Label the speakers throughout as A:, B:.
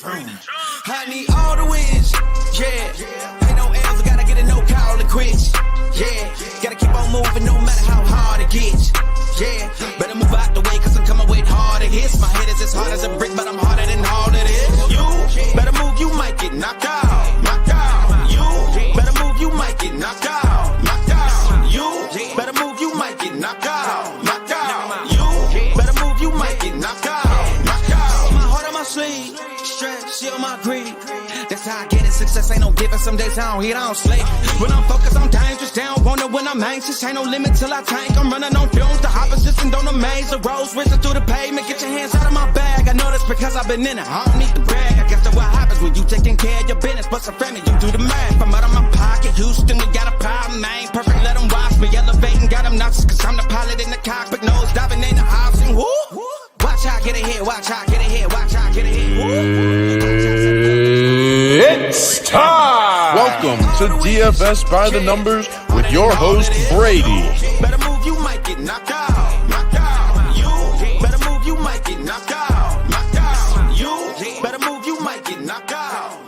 A: I need all the wins, yeah. Ain't no L's, gotta get a no call to quits, yeah. Gotta keep on moving no matter how hard it gets, yeah. Better move out the way, cause I'm coming with harder hits. My head is as hard as a brick, but I'm harder than all it is. You better move, you might get knocked out, knocked out. You better move, you might get knocked out, knocked out. You better move, you might get knocked out, knocked out. You better move, you might get knocked out, knocked out. My heart on my sleeve, stress, on my greed. That's how I get it. Success ain't no giving. Some days I don't eat, I don't sleep. When I'm focused on dangerous, they don't wonder when I'm anxious. Ain't no limit till I tank. I'm running on fumes. The opposition don't amaze. The roads racing through the pavement. Get your hands out of my bag. I know this because I've been in it. I don't need to brag. I guess that's what happens when you taking care of your business. But some family, you do the math. I'm out of my pocket. Houston, we got a problem, man. Perfect, let them watch me. Elevating, got them nauseous. Cause I'm the pilot in the cockpit. Nose diving in the house. And woo. Watch how I get ahead. Watch how I get ahead. Watch how I get ahead.
B: It's time! Welcome to DFS by the Numbers with your host, Brady.
A: Better move, you might get knocked out. Knocked out. You better move, you might get knocked out. Knocked out. You better move, you might get knocked out.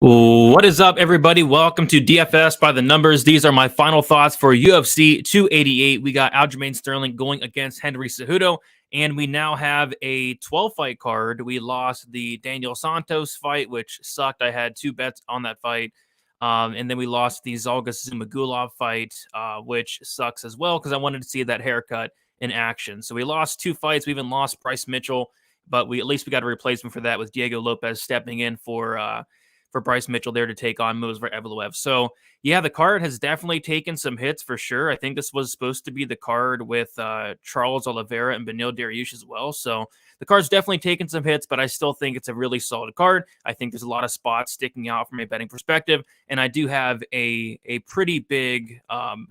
C: What is up, everybody? Welcome to DFS by the Numbers. These are my final thoughts for UFC 288. We got Aljamain Sterling going against Henry Cejudo. And we now have a 12-fight card. We lost the Daniel Santos fight, which sucked. I had 2 bets on that fight. And then we lost the Zhalgas Zhumagulov fight, which sucks as well because I wanted to see that haircut in action. So we lost 2 fights. We even lost Bryce Mitchell, but at least we got a replacement for that with Diego Lopez stepping in for Bryce Mitchell there to take on Movsar Evloev. So, yeah, the card has definitely taken some hits for sure. I think this was supposed to be the card with Charles Oliveira and Beneil Dariush as well. So the card's definitely taken some hits, but I still think it's a really solid card. I think there's a lot of spots sticking out from a betting perspective, and I do have a pretty big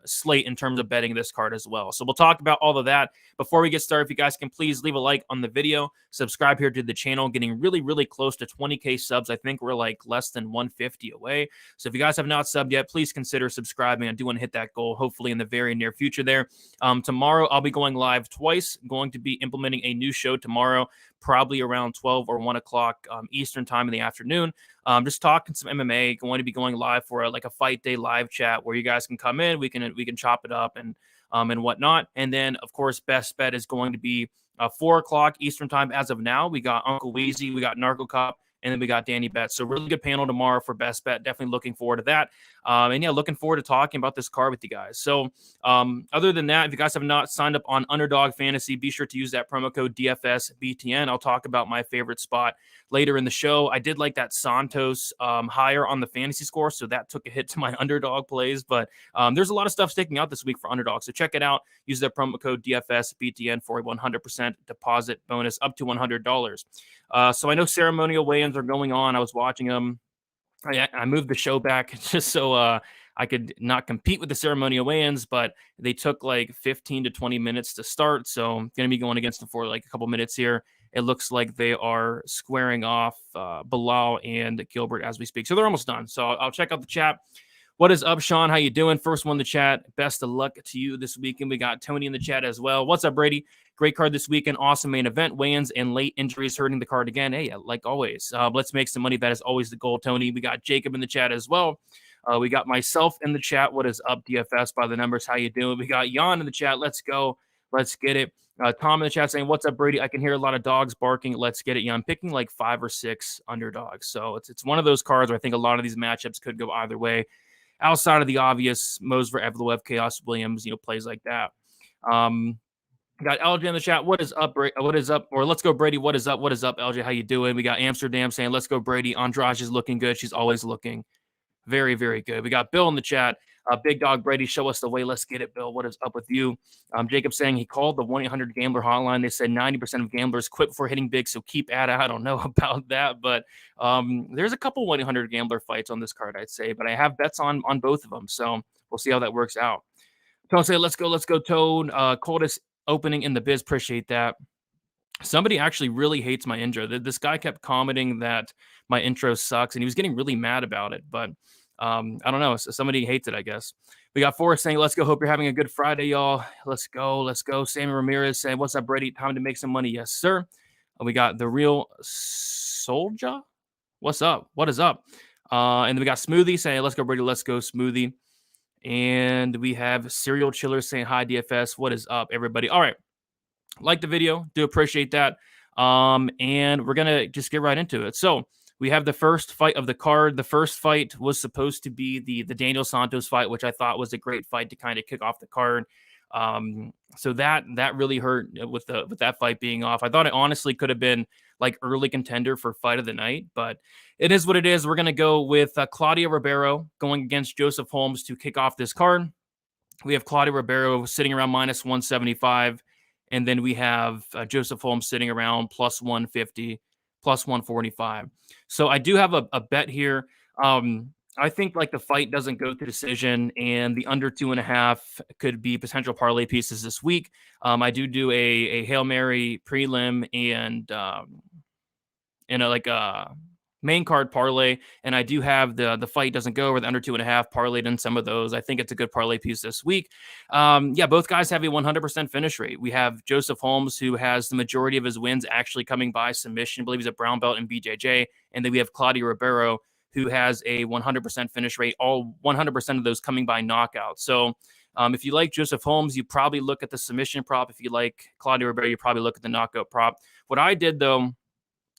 C: slate in terms of betting this card as well. So we'll talk about all of that. Before we get started, if you guys can please leave a like on the video, subscribe here to the channel, getting really, really close to 20K subs. I think we're like less than 150 away. So if you guys have not subbed yet, please consider subscribing. I do want to hit that goal, hopefully in the very near future there. Tomorrow, I'll be going live twice, going to be implementing a new show tomorrow, probably around 12 or 1 o'clock Eastern time in the afternoon. Just talking some MMA, going to be going live for a fight day live chat where you guys can come in, we can chop it up and whatnot. And then, of course, best bet is going to be 4 o'clock Eastern time as of now. We got Uncle Weezy, we got Narco Cop, and then we got Danny Bet. So really good panel tomorrow for best bet. Definitely looking forward to that. And yeah, looking forward to talking about this card with you guys. So other than that, if you guys have not signed up on Underdog Fantasy, be sure to use that promo code DFSBTN. I'll talk about my favorite spot later in the show. I did like that Santos higher on the fantasy score, so that took a hit to my Underdog plays. But there's a lot of stuff sticking out this week for Underdog. So check it out. Use that promo code DFSBTN for a 100% deposit bonus up to $100. So I know ceremonial weigh-ins are going on. I was watching them. I moved the show back just so I could not compete with the ceremonial weigh-ins, but they took like 15 to 20 minutes to start. So I'm going to be going against them for like a couple minutes here. It looks like they are squaring off Bilal and Gilbert as we speak. So they're almost done. So I'll check out the chat. What is up, Sean? How you doing? First one in the chat. Best of luck to you this weekend. We got Tony in the chat as well. What's up, Brady? Great card this weekend. Awesome main event. Weigh-ins and late injuries hurting the card again. Hey, like always. Let's make some money. That is always the goal, Tony. We got Jacob in the chat as well. We got myself in the chat. What is up, DFS by the Numbers? How you doing? We got Jan in the chat. Let's go. Let's get it. Tom in the chat saying, what's up, Brady? I can hear a lot of dogs barking. Let's get it. Yeah, I'm picking like 5 or 6 underdogs. So it's one of those cards where I think a lot of these matchups could go either way. Outside of the obvious Movsar Evloev, Chaos Williams, plays like that. Got LJ in the chat. What is up, what is up? Or let's go, Brady. What is up? What is up, LJ? How you doing? We got Amsterdam saying, let's go, Brady. Andrade is looking good. She's always looking very, very good. We got Bill in the chat. Big Dog Brady, show us the way. Let's get it, Bill. What is up with you? Jacob saying he called the 1-800-GAMBLER hotline. They said 90% of gamblers quit before hitting big, so keep at it. I don't know about that, but there's a couple 1-800-GAMBLER fights on this card, I'd say, but I have bets on both of them, so we'll see how that works out. Tone say, let's go, Toad. Coldest opening in the biz. Appreciate that. Somebody actually really hates my intro. This guy kept commenting that my intro sucks, and he was getting really mad about it, but I don't know. Somebody hates it, I guess. We got Forrest saying, let's go. Hope you're having a good Friday, y'all. Let's go. Let's go. Sammy Ramirez saying, what's up, Brady? Time to make some money. Yes, sir. We got the real Soldier. What's up? What is up? And then we got Smoothie saying, let's go, Brady. Let's go, Smoothie. And we have Serial Chiller saying, hi, DFS. What is up, everybody? All right. Like the video. Do appreciate that. And we're going to just get right into it. So we have the first fight of the card. The first fight was supposed to be the Daniel Santos fight, which I thought was a great fight to kind of kick off the card. So that really hurt with that fight being off. I thought it honestly could have been like early contender for fight of the night, but it is what it is. We're going to go with Claudio Ribeiro going against Joseph Holmes to kick off this card. We have Claudio Ribeiro sitting around minus 175. And then we have Joseph Holmes sitting around plus 150, plus 145. So I do have a bet here. I think like the fight doesn't go to decision, and the under 2.5 could be potential parlay pieces this week. I do a Hail Mary prelim and a main card parlay, and I do have the fight doesn't go or the under 2.5 parlayed in some of those. I think it's a good parlay piece this week. Both guys have a 100% finish rate. We have Joseph Holmes, who has the majority of his wins actually coming by submission. I believe he's a brown belt in BJJ. And then we have Claudio Ribeiro, who has a 100% finish rate, all 100% of those coming by knockout. So if you like Joseph Holmes, you probably look at the submission prop. If you like Claudio Ribeiro, you probably look at the knockout prop. What I did, though,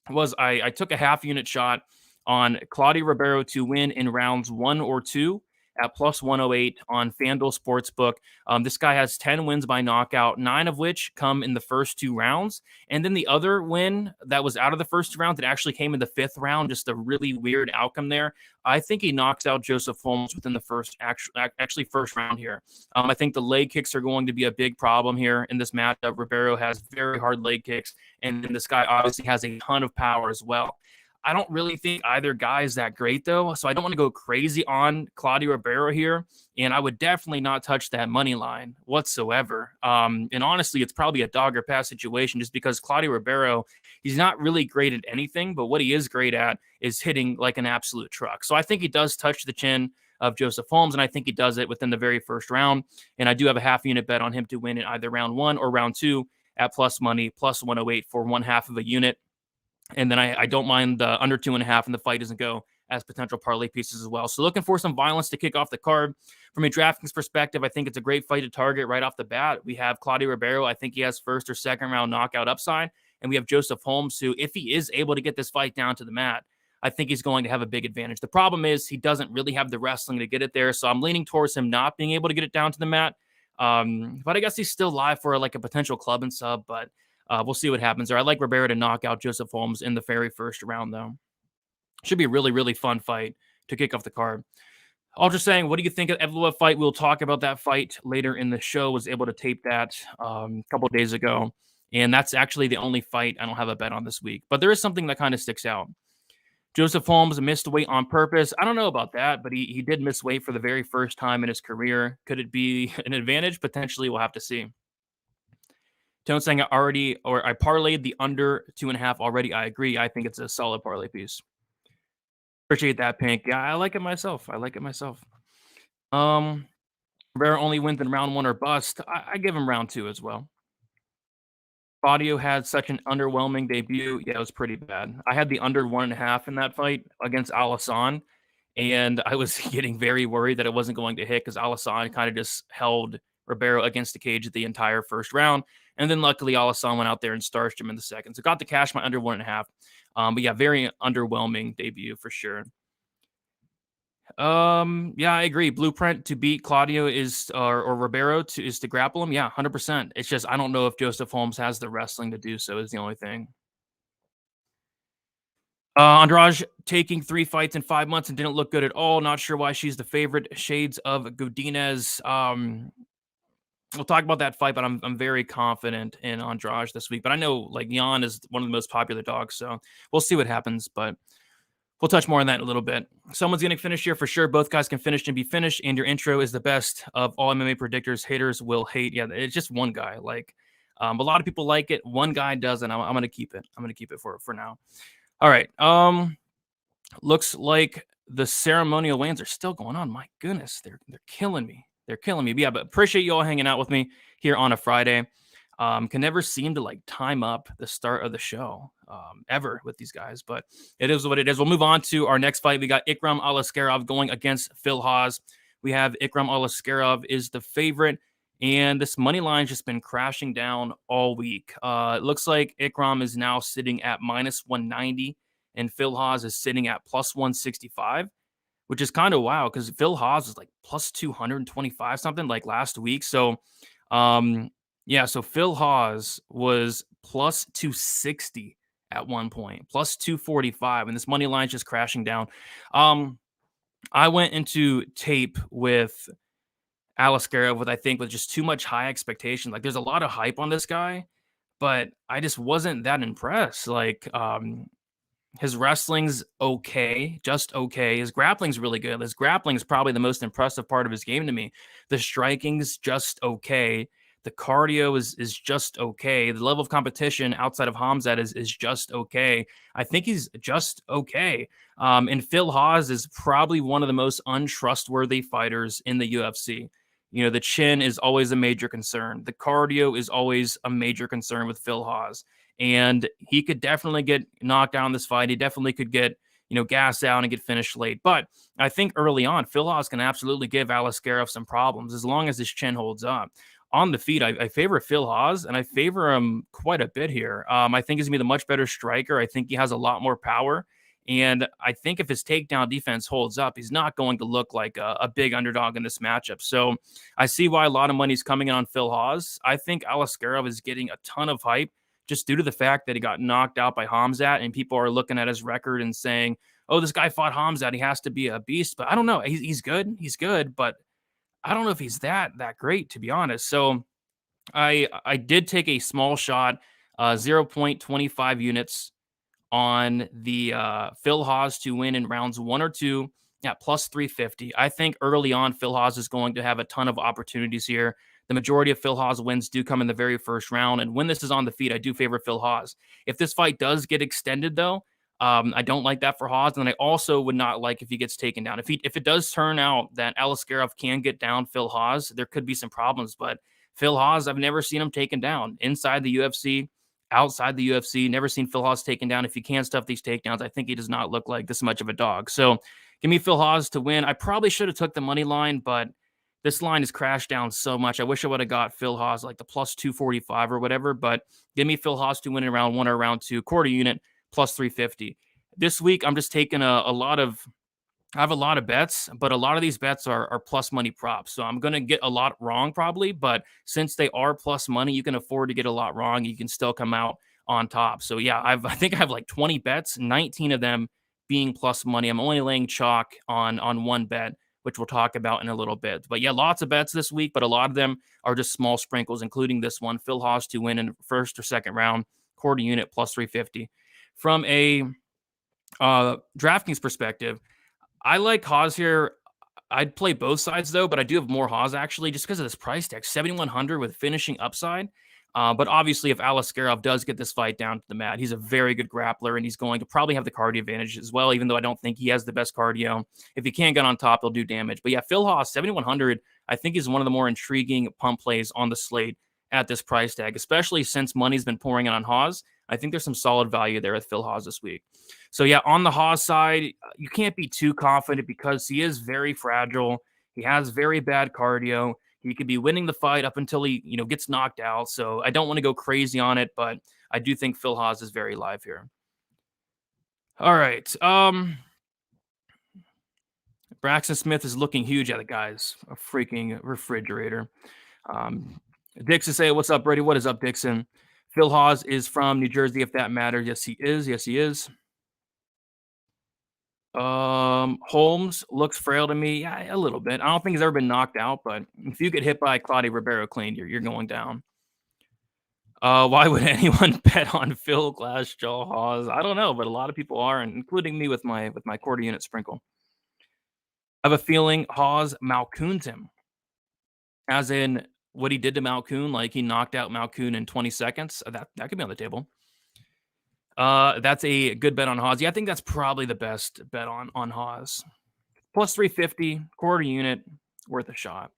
C: was I took a half unit shot on Claudio Ribeiro to win in rounds 1 or 2 at plus 108 on FanDuel Sportsbook. This guy has 10 wins by knockout, 9 of which come in the first 2 rounds. And then the other win that was out of the first 2 rounds, it actually came in the 5th round, just a really weird outcome there. I think he knocks out Joseph Holmes within the first round here. I think the leg kicks are going to be a big problem here in this matchup. Ribeiro has very hard leg kicks, and this guy obviously has a ton of power as well. I don't really think either guy is that great, though, so I don't want to go crazy on Claudio Ribeiro here, and I would definitely not touch that money line whatsoever. And honestly, it's probably a dog or pass situation just because Claudio Ribeiro, he's not really great at anything, but what he is great at is hitting like an absolute truck. So I think he does touch the chin of Joseph Holmes, and I think he does it within the very first round, and I do have a half unit bet on him to win in either round 1 or round 2 at plus money, plus 108 for 1/2 of a unit. And then I don't mind the under 2.5 and the fight doesn't go as potential parlay pieces as well. So looking for some violence to kick off the card. From a DraftKings perspective, I think it's a great fight to target right off the bat. We have Claudio Ribeiro. I think he has first or second round knockout upside. And we have Joseph Holmes, who, if he is able to get this fight down to the mat, I think he's going to have a big advantage. The problem is he doesn't really have the wrestling to get it there. So I'm leaning towards him not being able to get it down to the mat. But I guess he's still live for like a potential club and sub, but we'll see what happens there. I like Ribeiro to knock out Joseph Holmes in the very first round, though. Should be a really, really fun fight to kick off the card. All just saying, what do you think of Evloev fight? We'll talk about that fight later in the show. Was able to tape that a couple of days ago. And that's actually the only fight I don't have a bet on this week. But there is something that kind of sticks out. Joseph Holmes missed weight on purpose. I don't know about that, but he did miss weight for the very first time in his career. Could it be an advantage? Potentially, we'll have to see. Tone saying I parlayed the under 2.5 already. I agree. I think it's a solid parlay piece. Appreciate that, Pink. Yeah, I like it myself. Rivera only wins in round 1 or bust. I give him round 2 as well. Badoya had such an underwhelming debut. Yeah, it was pretty bad. I had the under 1.5 in that fight against Alassane, and I was getting very worried that it wasn't going to hit because Alassane kind of just held Ribeiro against the cage the entire first round. And then luckily Alassane went out there and starched him in the second. So got to cash my under 1.5. But yeah, very underwhelming debut for sure. Yeah, I agree. Blueprint to beat Claudio is or Ribeiro is to grapple him. Yeah, 100%. It's just I don't know if Joseph Holmes has the wrestling to do so is the only thing. Andrade taking 3 fights in 5 months and didn't look good at all. Not sure why she's the favorite. Shades of Godinez. We'll talk about that fight, but I'm very confident in Andrade this week. But I know like Jan is one of the most popular dogs, so we'll see what happens. But we'll touch more on that in a little bit. Someone's going to finish here for sure. Both guys can finish and be finished, and your intro is the best of all MMA predictors. Haters will hate. Yeah, it's just one guy. Like a lot of people like it. One guy doesn't. I'm going to keep it. I'm going to keep it for now. All right. Looks like the ceremonial weigh-ins are still going on. My goodness, they're killing me. They're killing me. But yeah, but appreciate you all hanging out with me here on a Friday. Can never seem to like time up the start of the show ever with these guys, but it is what it is. We'll move on to our next fight. We got Ikram Askarov going against Phil Hawes. We have Ikram Askarov is the favorite, and this money line's just been crashing down all week. It looks like Ikram is now sitting at minus 190, and Phil Hawes is sitting at plus 165, which is kind of wild because Phil Hawes was like plus 225 something like last week. So, yeah, so Phil Hawes was plus 260 at one point, plus 245, and this money line's just crashing down. I went into tape with Askarov with, I think, with just too much high expectation. Like, there's a lot of hype on this guy, but I just wasn't that impressed. Like, his wrestling's okay, just okay. His grappling's really good. His grappling is probably the most impressive part of his game to me. The striking's just okay. The cardio is just okay. The level of competition outside of Hamzat is just okay. I think he's just okay. And Phil Hawes is probably one of the most untrustworthy fighters in the UFC. You know, the chin is always a major concern. The cardio is always a major concern with Phil Hawes. And he could definitely get knocked down this fight. He definitely could get, gassed out and get finished late. But I think early on, Phil Hawes can absolutely give Askarov some problems as long as his chin holds up. On the feet, I favor Phil Hawes, and I favor him quite a bit here. I think he's going to be the much better striker. I think he has a lot more power. And I think if his takedown defense holds up, he's not going to look like a big underdog in this matchup. So I see why a lot of money's coming in on Phil Hawes. I think Askarov is getting a ton of hype just due to the fact that he got knocked out by Hamzat, and people are looking at his record and saying, oh, this guy fought Hamzat, he has to be a beast. But I don't know. He's good, but I don't know if he's that great, to be honest. So I did take a small shot, 0.25 units on the Phil Hawes to win in rounds 1 or 2 at plus 350. I think early on, Phil Hawes is going to have a ton of opportunities here. The majority of Phil Hawes wins do come in the very first round. And when this is on the feet, I do favor Phil Hawes. If this fight does get extended, though, I don't like that for Hawes. And I also would not like if he gets taken down. If it does turn out that Askarov can get down Phil Hawes, there could be some problems. But Phil Hawes, I've never seen him taken down inside the UFC, outside the UFC. Never seen Phil Hawes taken down. If he can stuff these takedowns, I think he does not look like this much of a dog. So give me Phil Hawes to win. I probably should have took the money line, but this line has crashed down so much. I wish I would have got Phil Hawes like the plus 245 or whatever, but give me Phil Hawes to win in round 1 or round 2, quarter unit, plus 350. This week, I'm just taking I have a lot of bets, but a lot of these bets are plus money props. So I'm going to get a lot wrong probably, but since they are plus money, you can afford to get a lot wrong. You can still come out on top. So yeah, I think I have like 20 bets, 19 of them being plus money. I'm only laying chalk on one bet, which we'll talk about in a little bit. But yeah, lots of bets this week, but a lot of them are just small sprinkles, including this one, Phil Hawes to win in first or second round, quarter unit, plus 350. From a DraftKings perspective, I like Hawes here. I'd play both sides, though, but I do have more Hawes, actually, just because of this price tag, 7,100 with finishing upside. But obviously, if Askarov does get this fight down to the mat, he's a very good grappler, and he's going to probably have the cardio advantage as well, even though I don't think he has the best cardio. If he can't get on top, he'll do damage. But yeah, Phil Hawes, 7,100, I think is one of the more intriguing pump plays on the slate at this price tag, especially since money's been pouring in on Hawes. I think there's some solid value there with Phil Hawes this week. So yeah, on the Hawes side, you can't be too confident because he is very fragile. He has very bad cardio. He could be winning the fight up until he, gets knocked out. So I don't want to go crazy on it, but I do think Phil Hawes is very live here. All right. Braxton Smith is looking huge at it, guys. A freaking refrigerator. Dixon say, what's up, Brady? What is up, Dixon? Phil Hawes is from New Jersey, if that matters. Yes, he is. Yes, he is. Holmes looks frail to me. Yeah, a little bit. I don't think he's ever been knocked out, but if you get hit by Claudio Ribeiro clean, you're going down. Why would anyone bet on Phil Glassjaw Hawes? I don't know, but a lot of people are, including me with my quarter unit sprinkle. I have a feeling Hawes Malkoons him, as in what he did to Malkoon, like he knocked out Malkoon in 20 seconds. That could be on the table. That's a good bet on Hawes. Yeah, I think that's probably the best bet on Hawes. Plus 350, quarter unit, worth a shot.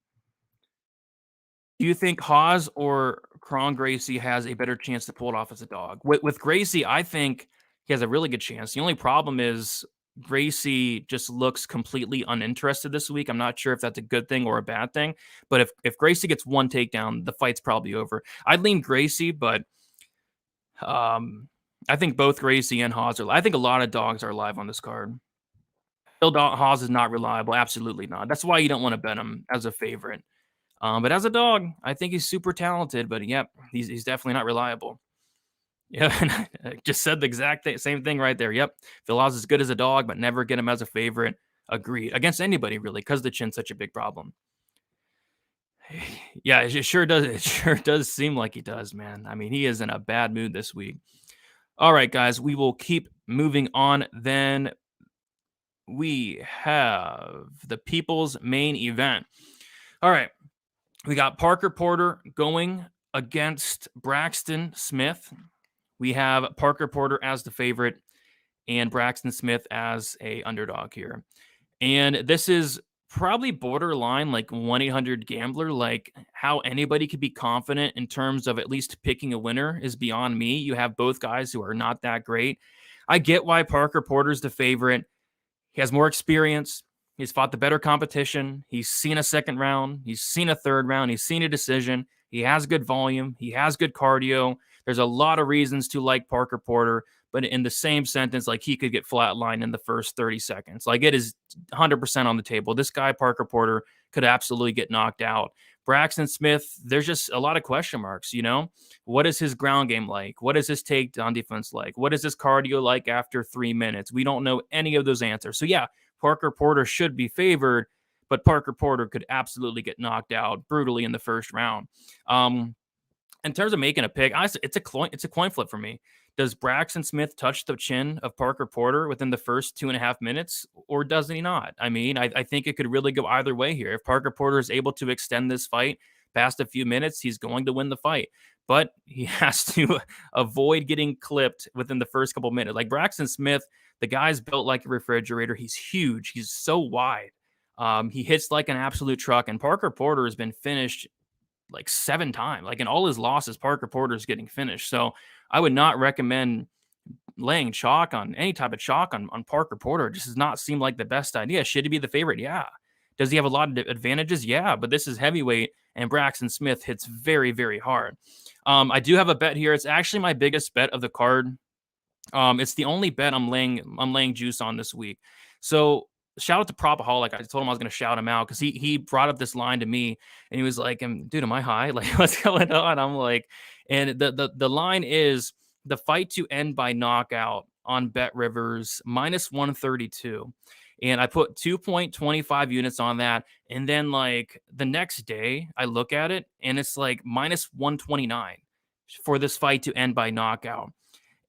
C: Do you think Hawes or Kron Gracie has a better chance to pull it off as a dog. With Gracie, I think he has a really good chance. The only problem is Gracie just looks completely uninterested this week. I'm not sure if that's a good thing or a bad thing, but if Gracie gets one takedown, the fight's probably over. I'd lean Gracie, but I think both Gracie and Hawes are. I think a lot of dogs are live on this card. Bill Hawes is not reliable. Absolutely not. That's why you don't want to bet him as a favorite. But as a dog, I think he's super talented. But yep, he's definitely not reliable. Yeah, I just said the exact same thing right there. Yep, Phil Hawes is good as a dog, but never get him as a favorite. Agreed. Against anybody really, because the chin's such a big problem. Yeah, it sure does. It sure does seem like he does, man. I mean, he is in a bad mood this week. All right, guys, we will keep moving on. Then we have the people's main event. All right, we got Parker Porter going against Braxton Smith. We have Parker Porter as the favorite and Braxton Smith as a underdog here. And this is probably borderline like 1-800-GAMBLER. Like how anybody could be confident in terms of at least picking a winner is beyond me. You have both guys who are not that great. I get why Parker Porter's the favorite. He has more experience. He's fought the better competition. He's seen a second round. He's seen a third round. He's seen a decision. He has good volume. He has good cardio. There's a lot of reasons to like Parker Porter, but in the same sentence, like he could get flatlined in the first 30 seconds. Like it is 100% on the table. This guy, Parker Porter, could absolutely get knocked out. Braxton Smith, there's just a lot of question marks, you know? What is his ground game like? What is his takedown defense like? What is his cardio like after 3 minutes? We don't know any of those answers. So yeah, Parker Porter should be favored, but Parker Porter could absolutely get knocked out brutally in the first round. In terms of making a pick, honestly, it's a coin flip for me. Does Braxton Smith touch the chin of Parker Porter within the first 2.5 minutes, or does he not? I mean, I think it could really go either way here. If Parker Porter is able to extend this fight past a few minutes, he's going to win the fight. But he has to avoid getting clipped within the first couple minutes. Like Braxton Smith, the guy's built like a refrigerator. He's huge. He's so wide. He hits like an absolute truck. And Parker Porter has been finished like 7 times. Like in all his losses, Parker Porter is getting finished. So I would not recommend laying chalk on any type of chalk on Parker Porter. It just does not seem like the best idea. Should he be the favorite? Yeah. Does he have a lot of advantages? Yeah, but this is heavyweight and Braxton Smith hits very, very hard. I do have a bet here. It's actually my biggest bet of the card. It's the only bet I'm laying juice on this week. So shout out to Propaholic. I told him I was going to shout him out because he brought up this line to me and he was like, dude, am I high? Like, what's going on? I'm like, and the line is the fight to end by knockout on Bet Rivers -132. And I put 2.25 units on that. And then like the next day I look at it and it's like -129 for this fight to end by knockout.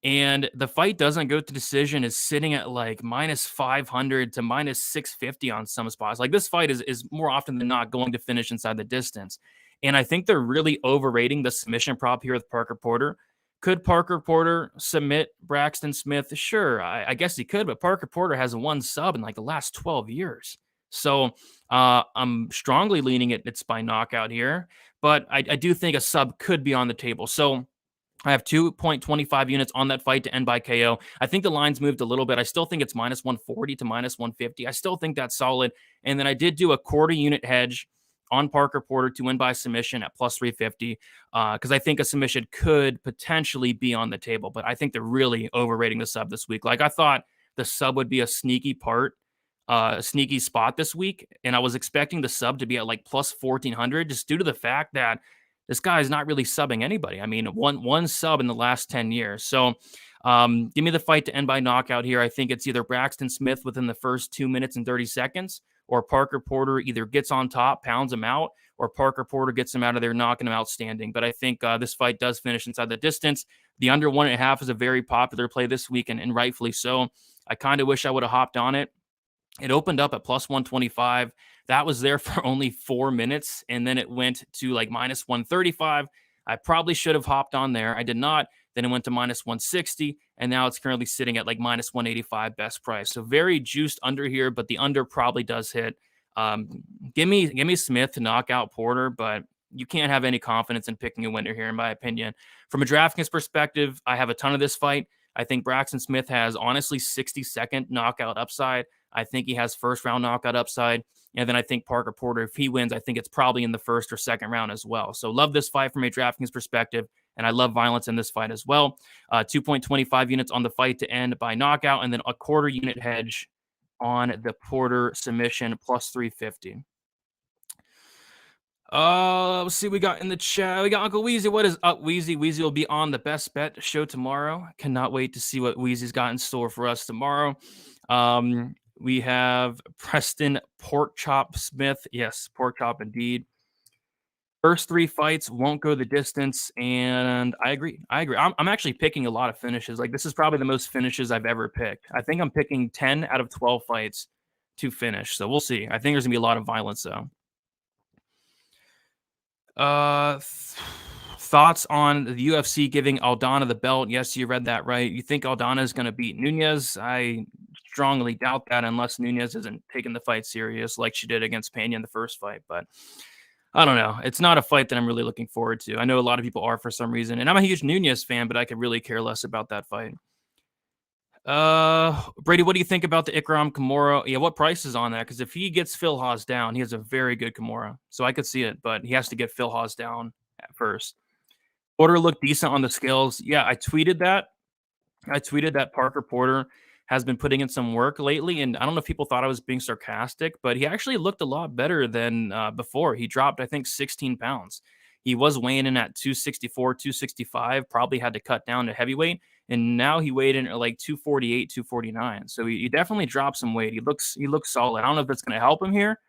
C: And the fight doesn't go to decision is sitting at like -500 to -650 on some spots. Like this fight is more often than not going to finish inside the distance. And I think they're really overrating the submission prop here with Parker Porter. Could Parker Porter submit Braxton Smith? Sure, I guess he could, but Parker Porter has one sub in like the last 12 years. So I'm strongly leaning it's by knockout here, but I do think a sub could be on the table. So I have 2.25 units on that fight to end by KO. I think the line's moved a little bit. I still think it's -140 to -150. I still think that's solid. And then I did do a quarter unit hedge on Parker Porter to win by submission at +350 because I think a submission could potentially be on the table. But I think they're really overrating the sub this week. Like I thought the sub would be a sneaky spot this week. And I was expecting the sub to be at like +1400 just due to the fact that this guy is not really subbing anybody. I mean, one sub in the last 10 years. So give me the fight to end by knockout here. I think it's either Braxton Smith within the first 2 minutes and 30 seconds, or Parker Porter either gets on top, pounds him out, or Parker Porter gets him out of there, knocking him out standing. But I think this fight does finish inside the distance. The under 1.5 is a very popular play this week, and rightfully so. I kind of wish I would have hopped on it. It opened up at +125. That was there for only 4 minutes, and then it went to like -135. I probably should have hopped on there. I did not. Then it went to -160, and now it's currently sitting at like -185 best price. So very juiced under here, but the under probably does hit. Give me Smith to knock out Porter, but you can't have any confidence in picking a winner here, in my opinion. From a DraftKings perspective, I have a ton of this fight. I think Braxton Smith has honestly 60-second knockout upside. I think he has first round knockout upside. And then I think Parker Porter, if he wins, I think it's probably in the first or second round as well. So love this fight from a DraftKings perspective. And I love violence in this fight as well. 2.25 units on the fight to end by knockout, and then a quarter unit hedge on the Porter submission plus 350. Let's see what we got in the chat. We got Uncle Weezy. What is up, Weezy? Weezy will be on the Best Bet show tomorrow. Cannot wait to see what Weezy's got in store for us tomorrow. We have Preston Pork Chop Smith. Yes, Pork Chop indeed. First 3 fights won't go the distance, and I agree. I'm actually picking a lot of finishes. Like, this is probably the most finishes I've ever picked. I think I'm picking 10 out of 12 fights to finish, so we'll see. I think there's going to be a lot of violence, though. Thoughts on the UFC giving Aldana the belt? Yes, you read that right. You think Aldana is going to beat Nunes? I strongly doubt that unless Nunes isn't taking the fight serious like she did against Pena in the first fight, but I don't know. It's not a fight that I'm really looking forward to. I know a lot of people are for some reason, and I'm a huge Nunes fan, but I could really care less about that fight. Brady, what do you think about the Ikram Kimura? Yeah, what price is on that? Because if he gets Phil Hawes down, he has a very good Kimura. So I could see it, but he has to get Phil Hawes down at first. Porter looked decent on the scales. Yeah, I tweeted that. Parker Porter has been putting in some work lately, and I don't know if people thought I was being sarcastic, but he actually looked a lot better than before. He dropped, I think, 16 pounds. He was weighing in at 264, 265, probably had to cut down to heavyweight, and now he weighed in at like 248, 249. So he definitely dropped some weight. He looks solid. I don't know if that's going to help him here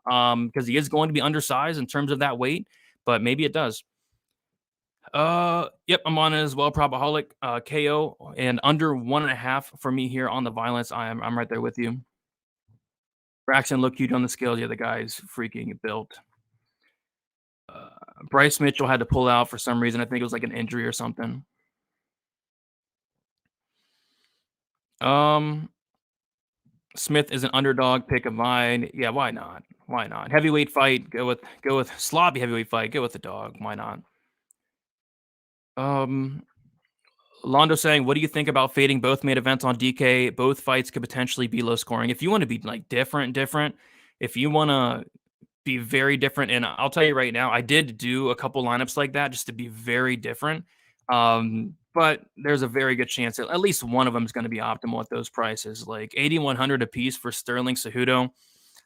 C: because he is going to be undersized in terms of that weight, but maybe it does. Yep, I'm on it as well. Probaholic, KO, and under 1.5 for me here on the violence. I'm right there with you. Braxton looked huge on the scales. Yeah, the guy's freaking built. Bryce Mitchell had to pull out for some reason. I think it was like an injury or something. Smith is an underdog pick of mine. Yeah, why not? Why not? Heavyweight fight. Go with sloppy heavyweight fight. Go with the dog. Why not? Rolando saying, what do you think about fading both main events on DK? Both fights could potentially be low scoring. If you want to be like different, if you want to be very different, and I'll tell you right now, I did do a couple lineups like that just to be very different. But there's a very good chance that at least one of them is going to be optimal at those prices, like 8,100 a piece for Sterling Cejudo.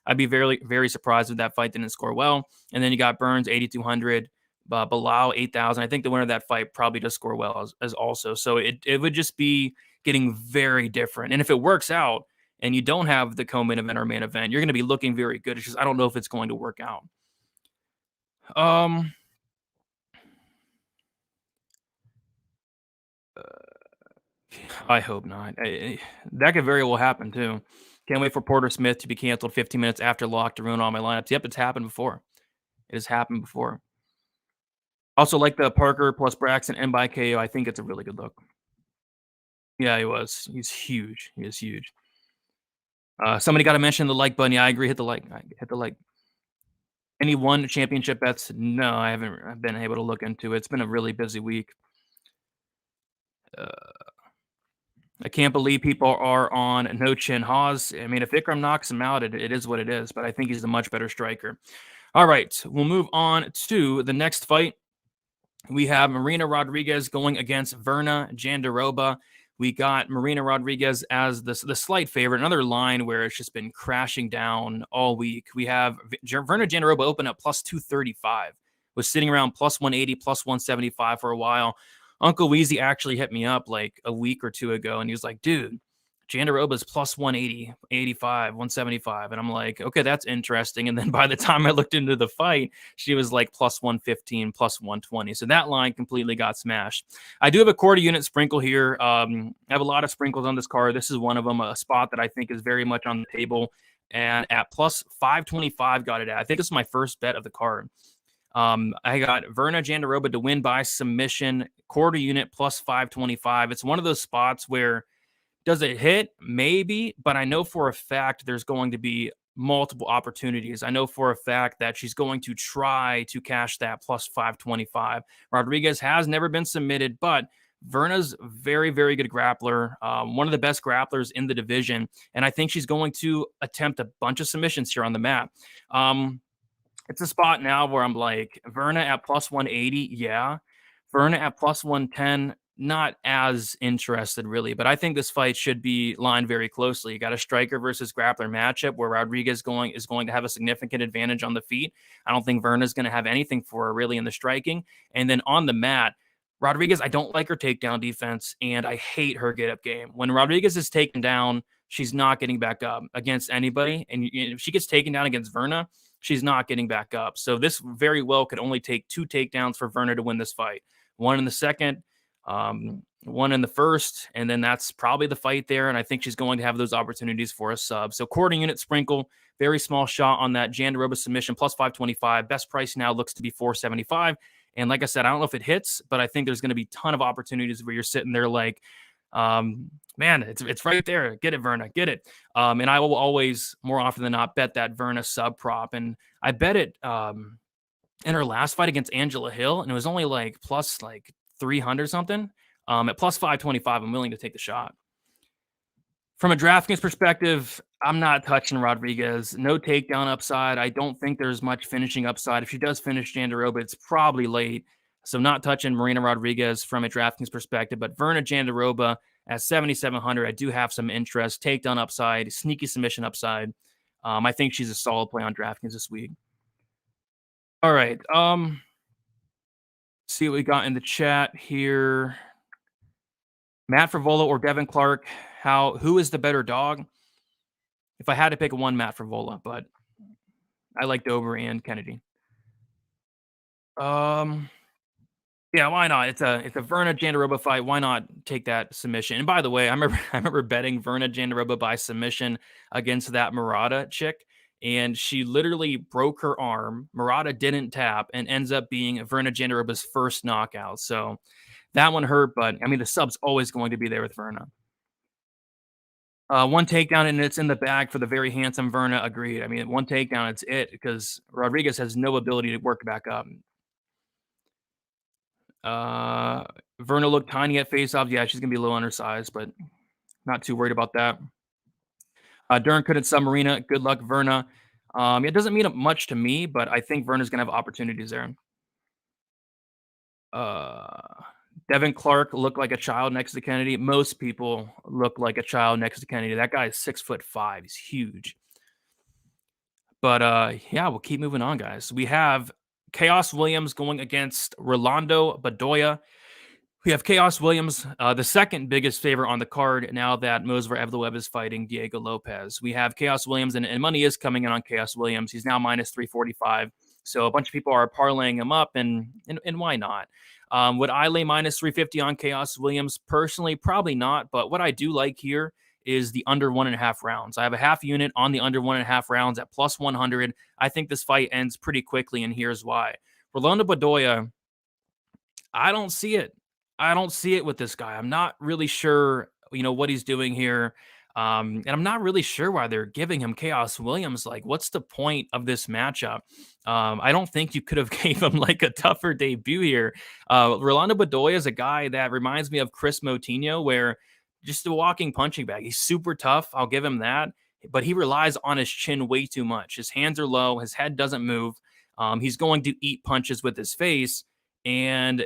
C: I'd be very, very surprised if that fight didn't score well. And then you got Burns 8,200. Bilal 8,000. I think the winner of that fight probably does score well as also. So it would just be getting very different. And if it works out and you don't have the co-main event or main event, you're going to be looking very good. It's just I don't know if it's going to work out. I hope not. That could very well happen too. Can't wait for Porter Smith to be canceled 15 minutes after lock to ruin all my lineups. Yep, it's happened before. It has happened before. Also like the Parker plus Braxton and by KO. I think it's a really good look. Yeah, he was. He's huge. He is huge. Somebody got to mention the like button. Yeah, I agree. Hit the like. Hit the like. Any one championship bets? No, I haven't been able to look into it. It's been a really busy week. I can't believe people are on no chin Hawes. I mean, if Ikram knocks him out, it is what it is. But I think he's a much better striker. All right, we'll move on to the next fight. We have Marina Rodriguez going against Verna Jandaroba. We got Marina Rodriguez as the slight favorite. Another line where it's just been crashing down all week. We have Verna Jandaroba open up plus 235. Was sitting around plus 180, plus 175 for a while. Uncle Weezy actually hit me up like a week or two ago, and he was like, dude, Jandaroba's plus 180, 85, 175. And I'm like, okay, that's interesting. And then by the time I looked into the fight, she was like plus 115, plus 120. So that line completely got smashed. I do have a quarter unit sprinkle here. I have a lot of sprinkles on this card. This is one of them, a spot that I think is very much on the table. And at plus 525 got it at. I think this is my first bet of the card. I got Verna Jandaroba to win by submission, quarter unit plus 525. It's one of those spots where does it hit? Maybe, but I know for a fact there's going to be multiple opportunities. I know for a fact that she's going to try to cash that plus 525. Rodriguez has never been submitted, but Verna's very, very good grappler, one of the best grapplers in the division, and I think she's going to attempt a bunch of submissions here on the mat. It's a spot now where I'm like, Verna at plus 180, yeah. Verna at plus 110, not as interested really, but I think this fight should be lined very closely. You got a striker versus grappler matchup where Rodriguez is going to have a significant advantage on the feet. I don't think Verna's going to have anything for her really in the striking. And then on the mat, Rodriguez, I don't like her takedown defense, and I hate her get-up game. When Rodriguez is taken down, she's not getting back up against anybody. And if she gets taken down against Verna, she's not getting back up. So this very well could only take 2 takedowns for Verna to win this fight. One in the second, one in the first, and then that's probably the fight there. And I think she's going to have those opportunities for a sub. So quarter unit sprinkle, very small shot on that Jandaroba submission, plus 525. Best price now looks to be 475. And like I said, I don't know if it hits, but I think there's going to be a ton of opportunities where you're sitting there like, man, it's right there. Get it, Verna, get it. And I will always, more often than not, bet that Verna sub prop. And I bet it in her last fight against Angela Hill, and it was only like plus like 300 something. At plus 525, I'm willing to take the shot. From a DraftKings perspective, I'm not touching Rodriguez. No takedown upside. I don't think there's much finishing upside. If she does finish Jandaroba, it's probably late. So not touching Marina Rodriguez from a DraftKings perspective, but Verna Jandaroba at 7,700, I do have some interest. Takedown upside, sneaky submission upside. I think she's a solid play on DraftKings this week. All right. See what we got in the chat here. Matt Frivola or Devin Clark? Who is the better dog? If I had to pick one, Matt Frivola, but I like Dober and Kennedy. Yeah, why not? It's a Verna Jandaroba fight. Why not take that submission? And by the way, I remember betting Verna Jandaroba by submission against that Murata chick, and she literally broke her arm. Murata didn't tap, and ends up being Verna Jandaroba's first knockout. So that one hurt, but I mean the sub's always going to be there with Verna. One takedown and it's in the bag for the very handsome Verna. Agreed. I mean, one takedown, it's it because Rodriguez has no ability to work back up. Verna looked tiny at face-off. Yeah, she's going to be a little undersized, but not too worried about that. Dern couldn't sub Marina. Good luck, Verna. It doesn't mean much to me, but I think Verna's going to have opportunities there. Devin Clark looked like a child next to Kennedy. Most people look like a child next to Kennedy. That guy is 6'5". He's huge. But yeah, we'll keep moving on, guys. We have Chaos Williams going against Rolando Badoya. We have Chaos Williams, the second biggest favorite on the card now that Movsar Evloev is fighting Diego Lopez. We have Chaos Williams, and money is coming in on Chaos Williams. He's now minus 345. So a bunch of people are parlaying him up, and why not? Would I lay minus 350 on Chaos Williams? Personally, probably not. But what I do like here is the under 1.5 rounds. I have a half unit on the under 1.5 rounds at plus 100. I think this fight ends pretty quickly, and here's why. Rolando Badoya, I don't see it. I don't see it with this guy. I'm not really sure, what he's doing here. And I'm not really sure why they're giving him Chaos Williams. Like, what's the point of this matchup? I don't think you could have gave him like a tougher debut here. Rolando Badoya is a guy that reminds me of Chris Moutinho, where just a walking punching bag. He's super tough. I'll give him that. But he relies on his chin way too much. His hands are low. His head doesn't move. He's going to eat punches with his face. And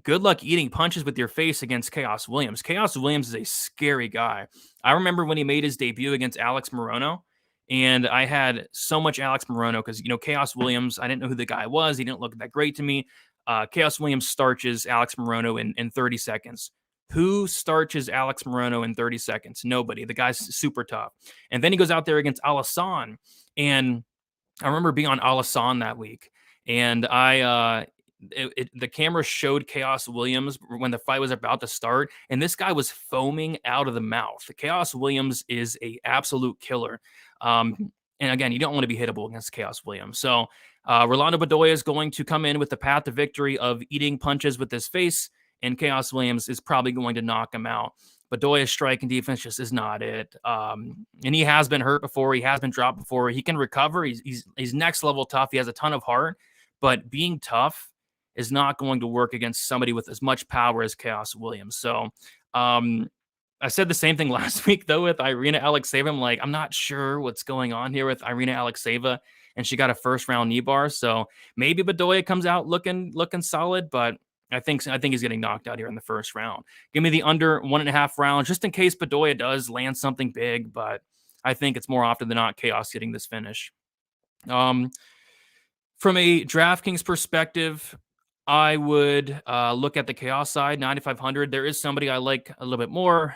C: good luck eating punches with your face against Chaos Williams. Chaos Williams is a scary guy. I remember when he made his debut against Alex Morono, and I had so much Alex Morono because, Chaos Williams, I didn't know who the guy was. He didn't look that great to me. Chaos Williams starches Alex Morono in 30 seconds. Who starches Alex Morono in 30 seconds? Nobody. The guy's super tough. And then he goes out there against Alassane, and I remember being on Alassane that week, and the camera showed Chaos Williams when the fight was about to start, and this guy was foaming out of the mouth. Chaos Williams is a absolute killer. And again, you don't want to be hittable against Chaos Williams. So Rolando Badoya is going to come in with the path to victory of eating punches with his face, and Chaos Williams is probably going to knock him out. Badoya's striking defense just is not it. And he has been hurt before. He has been dropped before. He can recover. He's next level tough. He has a ton of heart, but being tough is not going to work against somebody with as much power as Chaos Williams. So I said the same thing last week, though, with Irina Alexeyeva. I'm like, I'm not sure what's going on here with Irina Alexeyeva, and she got a first-round knee bar. So maybe Badoya comes out looking solid, but I think he's getting knocked out here in the first round. Give me the under 1.5 rounds, just in case Badoya does land something big, but I think it's more often than not Chaos getting this finish. From a DraftKings perspective, I would look at the Chaos side, 9,500. There is somebody I like a little bit more,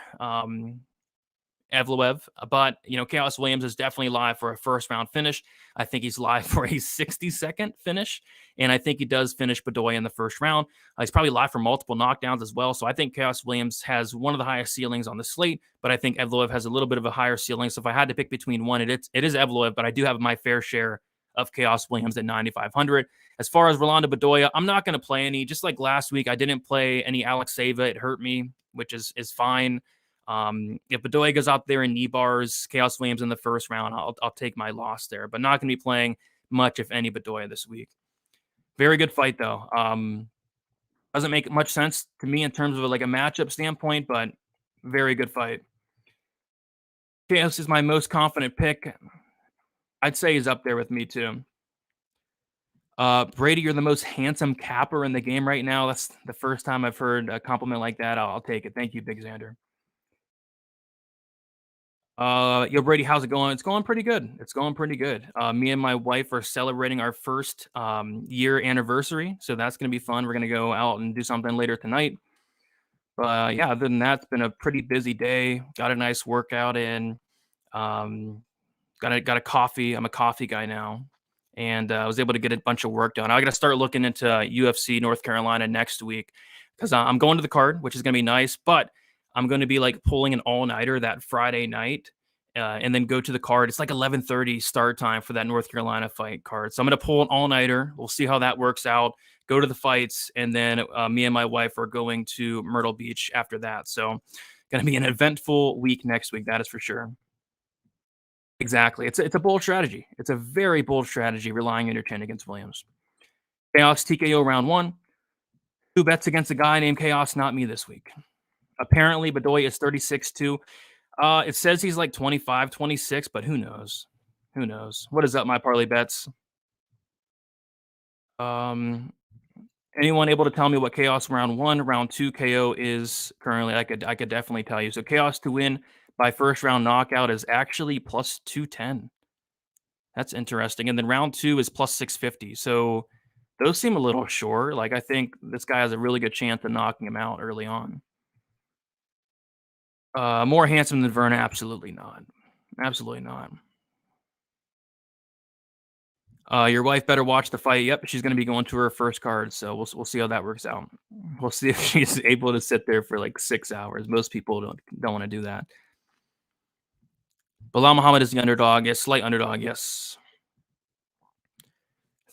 C: Evloev, but Chaos Williams is definitely live for a first round finish. I think he's live for a 60-second finish, and I think he does finish Badoya in the first round. He's probably live for multiple knockdowns as well, so I think Chaos Williams has one of the highest ceilings on the slate, but I think Evloev has a little bit of a higher ceiling. So if I had to pick between one, it is Evloev, but I do have my fair share of Chaos Williams at 9,500. As far as Rolando Badoya, I'm not going to play any. Just like last week, I didn't play any Alexeyeva. It hurt me, which is fine. If Badoya goes out there in knee bars, Chaos Williams in the first round, I'll take my loss there. But not going to be playing much, if any, Badoya this week. Very good fight, though. Doesn't make much sense to me in terms of like a matchup standpoint, but very good fight. Chaos is my most confident pick. I'd say he's up there with me, too. Brady, you're the most handsome capper in the game right now. That's the first time I've heard a compliment like that. I'll take it. Thank you, Big Xander. Yo, Brady, how's it going? It's going pretty good. Me and my wife are celebrating our first year anniversary, so that's going to be fun. We're going to go out and do something later tonight. But yeah, other than that, it's been a pretty busy day. Got a nice workout in. Got a coffee. I'm a coffee guy now. And I was able to get a bunch of work done. I got to start looking into UFC North Carolina next week because I'm going to the card, which is going to be nice. But I'm going to be like pulling an all-nighter that Friday night and then go to the card. It's like 11:30 start time for that North Carolina fight card. So I'm going to pull an all-nighter. We'll see how that works out. Go to the fights. And then me and my wife are going to Myrtle Beach after that. So going to be an eventful week next week. That is for sure. Exactly. It's a bold strategy. It's a very bold strategy relying on your chin against Williams. Chaos TKO round 1. 2 bets against a guy named Chaos, not me this week. Apparently, Badoya is 36-2. It says he's like 25, 26, but who knows? Who knows? What is up, my parlay bets? Anyone able to tell me what Chaos round 1, round 2 KO is currently? I could definitely tell you. So Chaos to win by first round knockout is actually plus 210. That's interesting. And then round 2 is plus 650. So those seem a little short. Like, I think this guy has a really good chance of knocking him out early on. More handsome than Verna? Absolutely not. Absolutely not. Your wife better watch the fight. Yep, she's going to be going to her first card, so we'll see how that works out. We'll see if she's able to sit there for like 6 hours. Most people don't want to do that. Bilal Muhammad is the underdog. Yes, slight underdog. Yes.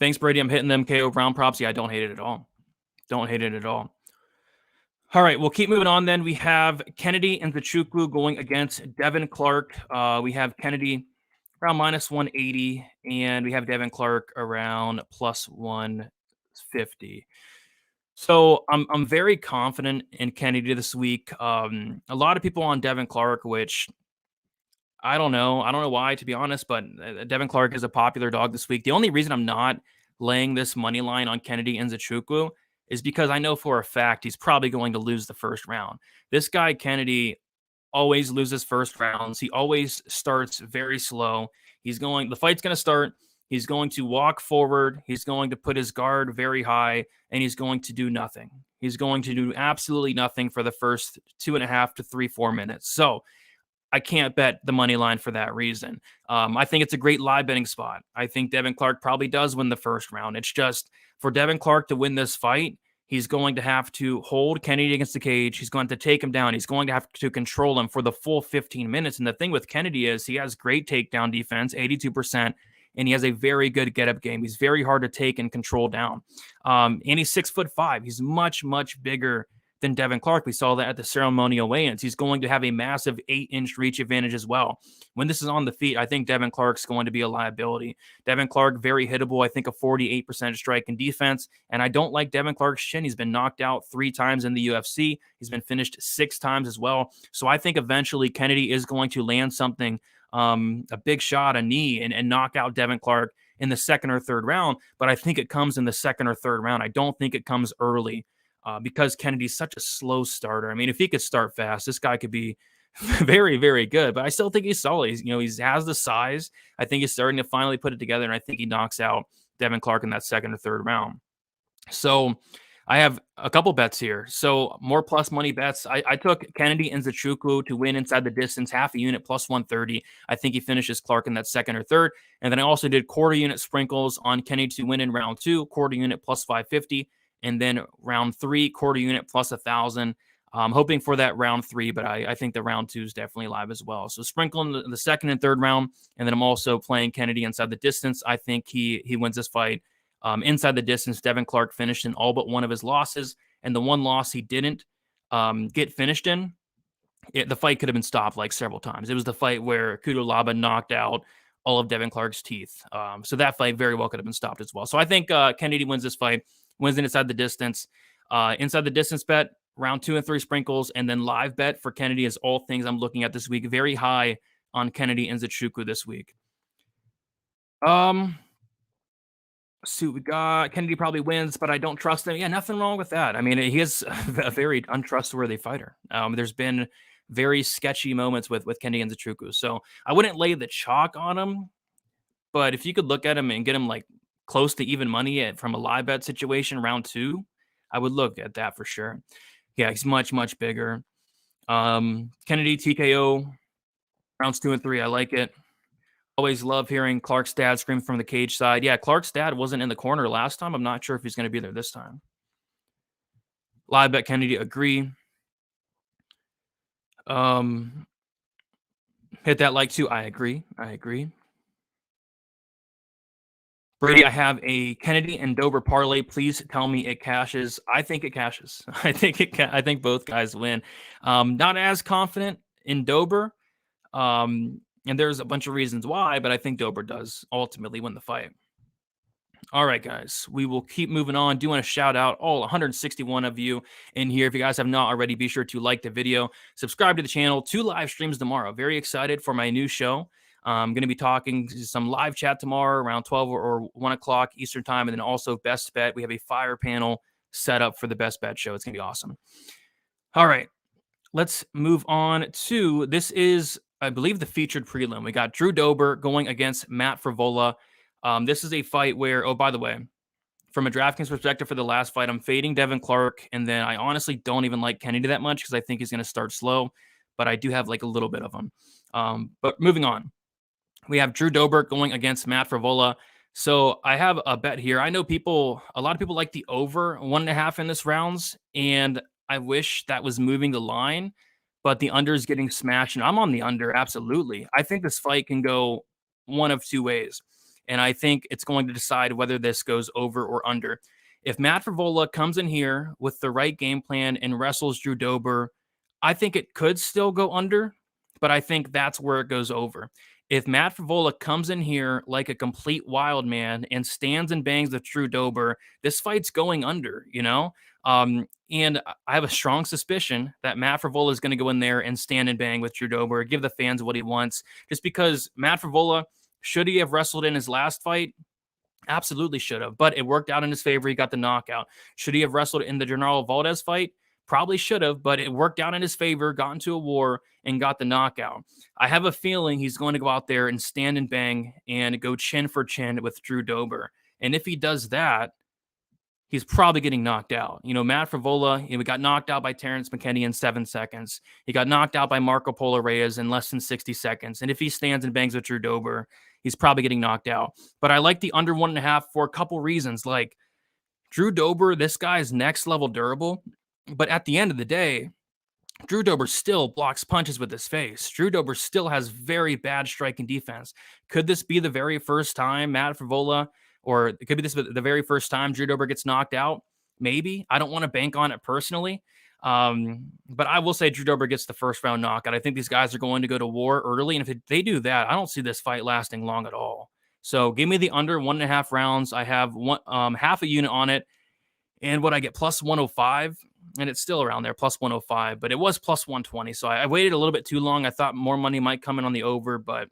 C: Thanks, Brady. I'm hitting them KO round props. Yeah, I don't hate it at all. Don't hate it at all. All right, we'll keep moving on then. We have Kennedy and Zachukwu going against Devin Clark. We have Kennedy around minus 180, and we have Devin Clark around plus 150. So I'm very confident in Kennedy this week. A lot of people on Devin Clark, which I don't know why, to be honest, but Devin Clark is a popular dog this week. The only reason I'm not laying this money line on Kennedy and Zachukwu is because I know for a fact he's probably going to lose the first round. This guy, Kennedy, always loses first rounds. He always starts very slow. The fight's going to start. He's going to walk forward. He's going to put his guard very high, and he's going to do nothing. He's going to do absolutely nothing for the first 2.5 to 3-4 minutes. So I can't bet the money line for that reason. I think it's a great live betting spot. I think Devin Clark probably does win the first round. It's just for Devin Clark to win this fight, he's going to have to hold Kennedy against the cage. He's going to take him down. He's going to have to control him for the full 15 minutes. And the thing with Kennedy is he has great takedown defense, 82%, and he has a very good get-up game. He's very hard to take and control down. And he's 6'5". He's much, much bigger than Devin Clark. We saw that at the ceremonial weigh-ins. He's going to have a massive 8-inch reach advantage as well. When this is on the feet, I think Devin Clark's going to be a liability. Devin Clark, very hittable. I think a 48% strike in defense. And I don't like Devin Clark's chin. He's been knocked out 3 times in the UFC. He's been finished 6 times as well. So I think eventually Kennedy is going to land something, a big shot, a knee, and knock out Devin Clark in the 2nd or 3rd round. But I think it comes in the 2nd or 3rd round. I don't think it comes early. Because Kennedy's such a slow starter. I mean, if he could start fast, this guy could be very, very good. But I still think he's solid. He has the size. I think he's starting to finally put it together, and I think he knocks out Devin Clark in that 2nd or 3rd round. So I have a couple bets here. So more plus money bets. I took Kennedy and Nzechukwu to win inside the distance, half a unit plus 130. I think he finishes Clark in that 2nd or 3rd. And then I also did quarter unit sprinkles on Kennedy to win in round 2, quarter unit plus 550. And then round 3, quarter unit plus 1,000. I'm hoping for that round 3, but I think the round 2 is definitely live as well. So sprinkling the 2nd and 3rd round, and then I'm also playing Kennedy inside the distance. I think he wins this fight inside the distance. Devin Clark finished in all but one of his losses, and the one loss he didn't get finished in, the fight could have been stopped like several times. It was the fight where Kudalaba knocked out all of Devin Clark's teeth. So that fight very well could have been stopped as well. So I think Kennedy wins this fight. Wins it inside the distance. Inside the distance bet, round 2 and 3 sprinkles, and then live bet for Kennedy is all things I'm looking at this week. Very high on Kennedy and Nzechukwu this week. Let's see what we got. Kennedy probably wins, but I don't trust him. Yeah, nothing wrong with that. I mean, he is a very untrustworthy fighter. There's been very sketchy moments with Kennedy and Nzechukwu. So I wouldn't lay the chalk on him, but if you could look at him and get him like close to even money from a live bet situation, round 2, I would look at that for sure. Yeah, he's much, much bigger. Kennedy TKO, rounds 2 and 3. I like it. Always love hearing Clark's dad scream from the cage side. Yeah, Clark's dad wasn't in the corner last time. I'm not sure if he's going to be there this time. Live bet Kennedy, agree. Hit that like too. I agree. Brady, I have a Kennedy and Dober parlay. Please tell me it cashes. I think it cashes. I think both guys win. Not as confident in Dober. And there's a bunch of reasons why, but I think Dober does ultimately win the fight. All right, guys, we will keep moving on. Do want to shout out all 161 of you in here. If you guys have not already, be sure to like the video, subscribe to the channel. 2 live streams tomorrow. Very excited for my new show. I'm going to be talking some live chat tomorrow around 12 or 1 o'clock Eastern time. And then also best bet. We have a fire panel set up for the best bet show. It's going to be awesome. All right, let's move on to, this is, I believe, the featured prelim. We got Drew Dober going against Matt Frivola. This is a fight where, oh, by the way, from a DraftKings perspective for the last fight, I'm fading Devin Clark. And then I honestly don't even like Kennedy that much because I think he's going to start slow. But I do have like a little bit of him. But moving on. We have Drew Dober going against Matt Frivola. So I have a bet here. I know a lot of people like the over 1.5 in this rounds, and I wish that was moving the line, but the under is getting smashed, and I'm on the under, absolutely. I think this fight can go one of 2 ways, and I think it's going to decide whether this goes over or under. If Matt Frivola comes in here with the right game plan and wrestles Drew Dober, I think it could still go under, but I think that's where it goes over. If Matt Frivola comes in here like a complete wild man and stands and bangs with Drew Dober, this fight's going under, and I have a strong suspicion that Matt Frivola is going to go in there and stand and bang with Drew Dober, give the fans what he wants, just because Matt Frivola, should he have wrestled in his last fight? Absolutely should have, but it worked out in his favor. He got the knockout. Should he have wrestled in the General Valdez fight? Probably should have, but it worked out in his favor, got into a war, and got the knockout. I have a feeling he's going to go out there and stand and bang and go chin for chin with Drew Dober. And if he does that, he's probably getting knocked out. Matt Frivola, he got knocked out by Terrence McKinney in 7 seconds. He got knocked out by Marco Polo Reyes in less than 60 seconds. And if he stands and bangs with Drew Dober, he's probably getting knocked out. But I like the under 1.5 for a couple reasons. Like, Drew Dober, this guy's next level durable. But at the end of the day, Drew Dober still blocks punches with his face. Drew Dober still has very bad striking defense. Could this be the very first time Matt Frivola, or it could be the very first time Drew Dober gets knocked out? Maybe. I don't want to bank on it personally. But I will say Drew Dober gets the first round knockout. I think these guys are going to go to war early, and if they do that, I don't see this fight lasting long at all. So give me the under 1.5 rounds. I have half a unit on it, and what I get plus 105, and it's still around there, plus 105, but it was plus 120. So I waited a little bit too long. I thought more money might come in on the over, but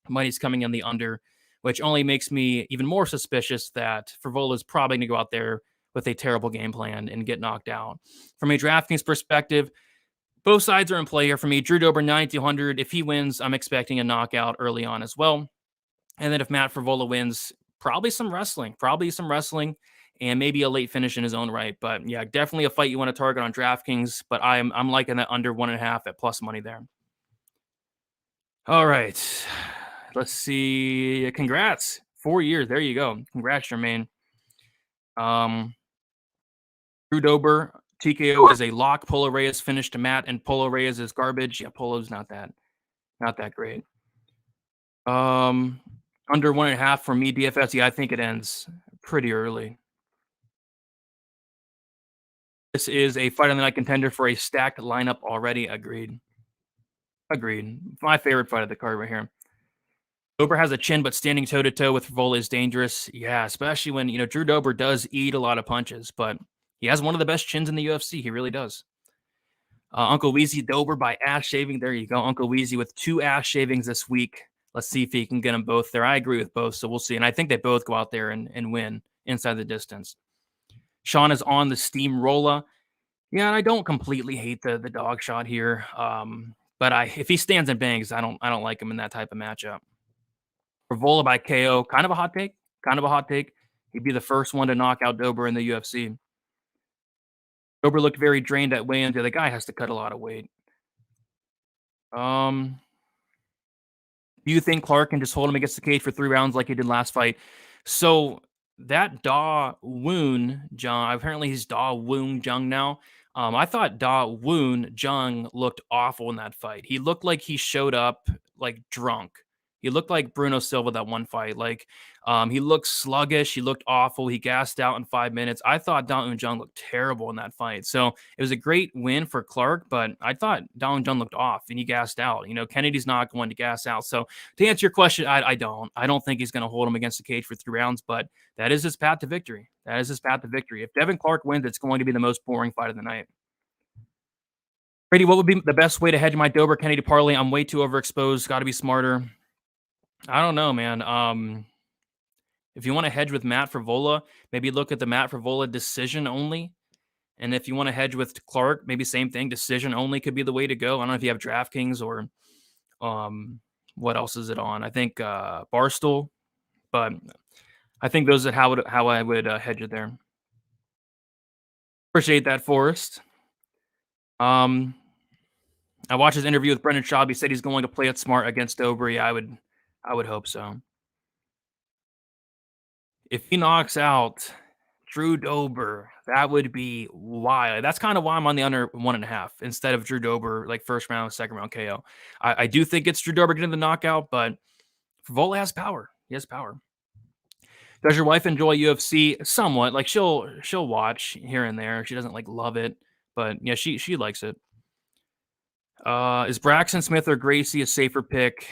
C: money's coming in the under, which only makes me even more suspicious that Frivola is probably going to go out there with a terrible game plan and get knocked out. From a DraftKings perspective, both sides are in play here for me. Drew Dober 9,200. If he wins, I'm expecting a knockout early on as well. And then if Matt Frivola wins, probably some wrestling, and maybe a late finish in his own right. But yeah, definitely a fight you want to target on DraftKings. But I'm liking that under 1.5 at plus money there. All right, let's see. Congrats, 4 years. There you go. Congrats, Jermaine. Drew Dober TKO is a lock. Polo Reyes finished to Matt, and Polo Reyes is garbage. Yeah, Polo's not that great. Under 1.5 for me, DFS. Yeah, I think it ends pretty early. This is a fight on the night contender for a stacked lineup already. Agreed. My favorite fight of the card right here. Dober has a chin, but standing toe-to-toe with Frivola is dangerous. Yeah, especially when, Drew Dober does eat a lot of punches, but he has one of the best chins in the UFC. He really does. Uncle Weezy Dober by ass shaving. There you go. Uncle Weezy with 2 ass shavings this week. Let's see if he can get them both there. I agree with both, so we'll see. And I think they both go out there and win inside the distance. Sean is on the steamroller. Yeah, and I don't completely hate the dog shot here. But if he stands and bangs, I don't like him in that type of matchup. Frivola by KO, kind of a hot take. He'd be the first one to knock out Dober in the UFC. Dober looked very drained at weigh-in. The guy has to cut a lot of weight. Do you think Clark can just hold him against the cage for 3 rounds like he did last fight? So that Da Woon Jung, apparently he's Da Woon Jung now. I thought Da Woon Jung looked awful in that fight. He looked like he showed up like drunk. He looked like Bruno Silva that one fight. He looked sluggish. He looked awful. He gassed out in 5 minutes. I thought Da Woon Jung looked terrible in that fight. So it was a great win for Clark, but I thought Da Woon Jung looked off and he gassed out. Kennedy's not going to gas out. So to answer your question, I don't think he's going to hold him against the cage for 3 rounds, but that is his path to victory. If Devin Clark wins, it's going to be the most boring fight of the night. Brady, what would be the best way to hedge my Dober Kennedy parlay? I'm way too overexposed. Got to be smarter. I don't know, man. If you want to hedge with Matt Frivola, maybe look at the Matt Frivola decision only. And if you want to hedge with Clark, maybe same thing. Decision only could be the way to go. I don't know if you have DraftKings or what else is it on? I think Barstool, but I think those are how I would hedge it there. Appreciate that, Forrest. I watched his interview with Brendan Schaub. He said he's going to play it smart against Dober. I would hope so. If he knocks out Drew Dober, that would be wild. That's kind of why I'm on the under 1.5 instead of Drew Dober, like first round, second round KO. I do think it's Drew Dober getting the knockout, but Frivola has power. He has power. Does your wife enjoy UFC? Somewhat. Like she'll watch here and there. She doesn't love it, but yeah, she likes it. Is Braxton Smith or Gracie a safer pick?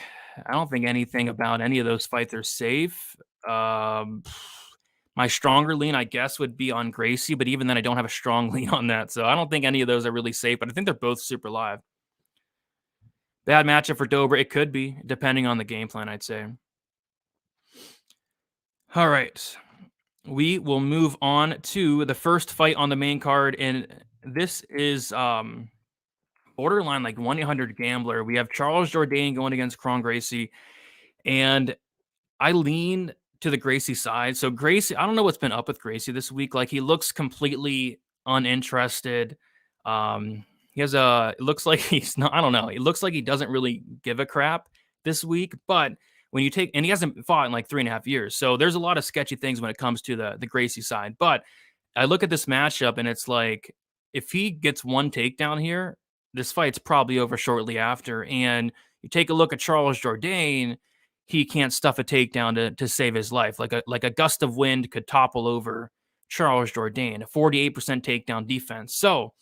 C: I don't think anything about any of those fights are safe. My stronger lean, I guess, would be on Gracie, but even then, I don't have a strong lean on that. So I don't think any of those are really safe, but I think they're both super live. Bad matchup for Dober. It could be, depending on the game plan, I'd say. All right. We will move on to the first fight on the main card, and this is borderline 1-800 gambler. We have Charles Jourdain going against Kron Gracie, and I lean to the Gracie side. So Gracie, I don't know what's been up with Gracie this week. He looks completely uninterested. It looks like he's not, I don't know. It looks like he doesn't really give a crap this week, but when you take, and he hasn't fought in 3.5 years. So there's a lot of sketchy things when it comes to the Gracie side, but I look at this matchup and it's if he gets one takedown here, this fight's probably over shortly after. And you take a look at Charles Jourdain, he can't stuff a takedown to save his life. Like a gust of wind could topple over Charles Jourdain, a 48% takedown defense. So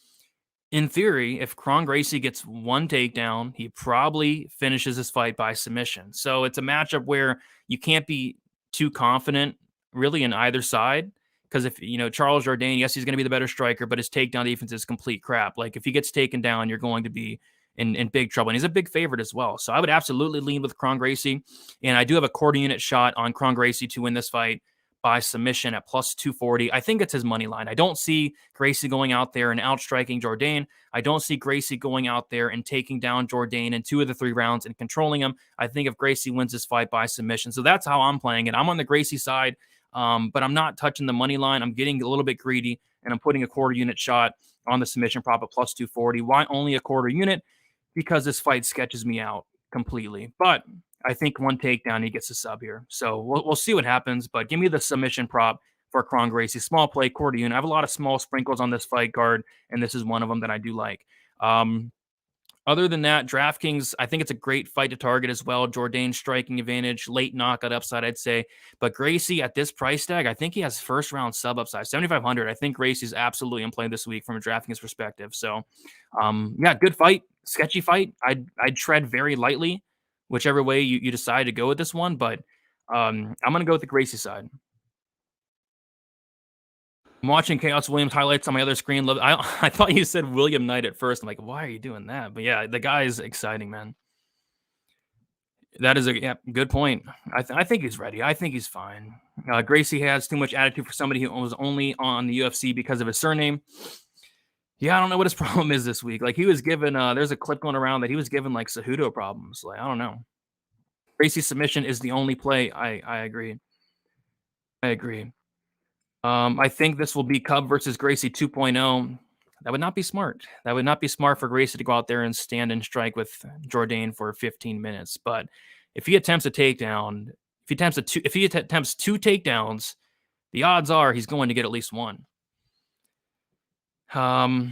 C: in theory, if Gracie gets one takedown, he probably finishes his fight by submission. So it's a matchup where you can't be too confident really in either side. Because if Charles Jourdain, yes, he's going to be the better striker, but his takedown defense is complete crap. Like if he gets taken down, you're going to be in big trouble. And he's a big favorite as well. So I would absolutely lean with Gracie. And I do have a quarter unit shot on Gracie to win this fight by submission at plus 240. I think it's his money line. I don't see Gracie going out there and outstriking Jourdain. I don't see Gracie going out there and taking down Jourdain in 2 of the 3 rounds and controlling him. I think if Gracie wins this fight by submission. So that's how I'm playing it. I'm on the Gracie side, but I'm not touching the money line. I'm getting a little bit greedy, and I'm putting a quarter unit shot on the submission prop at plus 240. Why only a quarter unit? Because this fight sketches me out completely. But I think one takedown, he gets a sub here. So we'll see what happens. But give me the submission prop for Gracie. Small play, quarter unit. I have a lot of small sprinkles on this fight card, and this is one of them that I do like. Other than that, Draftkings, I think it's a great fight to target as well. Jourdain striking advantage, late knockout upside, I'd say. But Gracie at this price tag, I think he has first round sub upside, 7,500. I think Gracie's absolutely in play this week from a Draftkings perspective. So, yeah, good fight, sketchy fight. I'd tread very lightly, whichever way you decide to go with this one. But I'm going to go with the Gracie side. I'm watching Chaos Williams highlights on my other screen. I thought you said William Knight at first. I'm like, why are you doing that? But yeah, the guy is exciting, man. That is a good point. I think he's ready. I think he's fine. Gracie has too much attitude for somebody who was only on the UFC because of his surname. Yeah, I don't know what his problem is this week. Like he was given, there's a clip going around that he was given like Cejudo problems. Like I don't know. Gracie's submission is the only play. I agree. I agree. I think this will be Cub versus Gracie 2.0. That would not be smart. That would not be smart for Gracie to go out there and stand and strike with Jourdain for 15 minutes. But if he attempts a takedown, if he attempts 2 takedowns, the odds are he's going to get at least one. All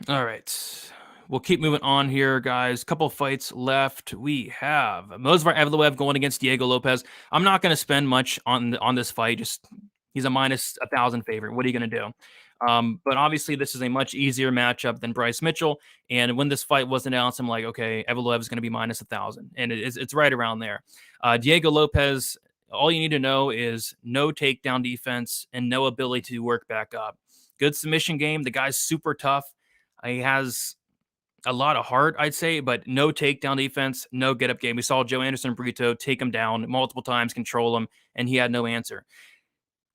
C: right. We'll keep moving on here, guys. Couple fights left. We have Movsar Evloev going against Diego Lopez. I'm not going to spend much on this fight. Just he's a minus 1,000 favorite. What are you going to do? But obviously, this is a much easier matchup than Bryce Mitchell. And when this fight was announced, I'm like, okay, Evloev is going to be minus 1,000, and it's right around there. Diego Lopez. All you need to know is no takedown defense and no ability to work back up. Good submission game. The guy's super tough. He has a lot of heart, I'd say, but no takedown defense, no get-up game. We saw Joe Anderson Brito take him down multiple times, control him, and he had no answer.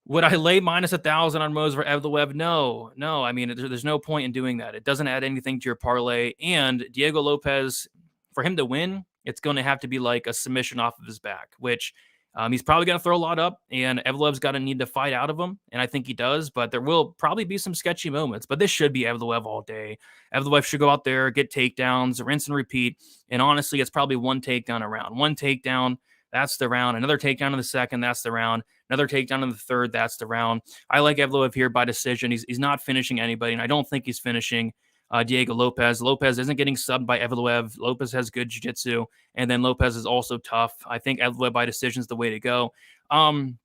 C: Would I lay minus 1,000 on Movsar Evloev? No. I mean, there's no point in doing that. It doesn't add anything to your parlay. And Diego Lopez, for him to win, it's going to have to be like a submission off of his back, which he's probably going to throw a lot up, and Evloev's got to need to fight out of him, and I think he does, but there will probably be some sketchy moments, but this should be Evloev all day. Evloev should go out there, get takedowns, rinse and repeat, and honestly, it's probably one takedown a round. One takedown, that's the round. Another takedown in the second, that's the round. Another takedown in the third, that's the round. I like Evloev here by decision. He's not finishing anybody, and I don't think he's finishing Diego Lopez. Lopez isn't getting subbed by Evloev. Lopez has good jiu-jitsu, and then Lopez is also tough. I think Evloev by decision is the way to go. I'm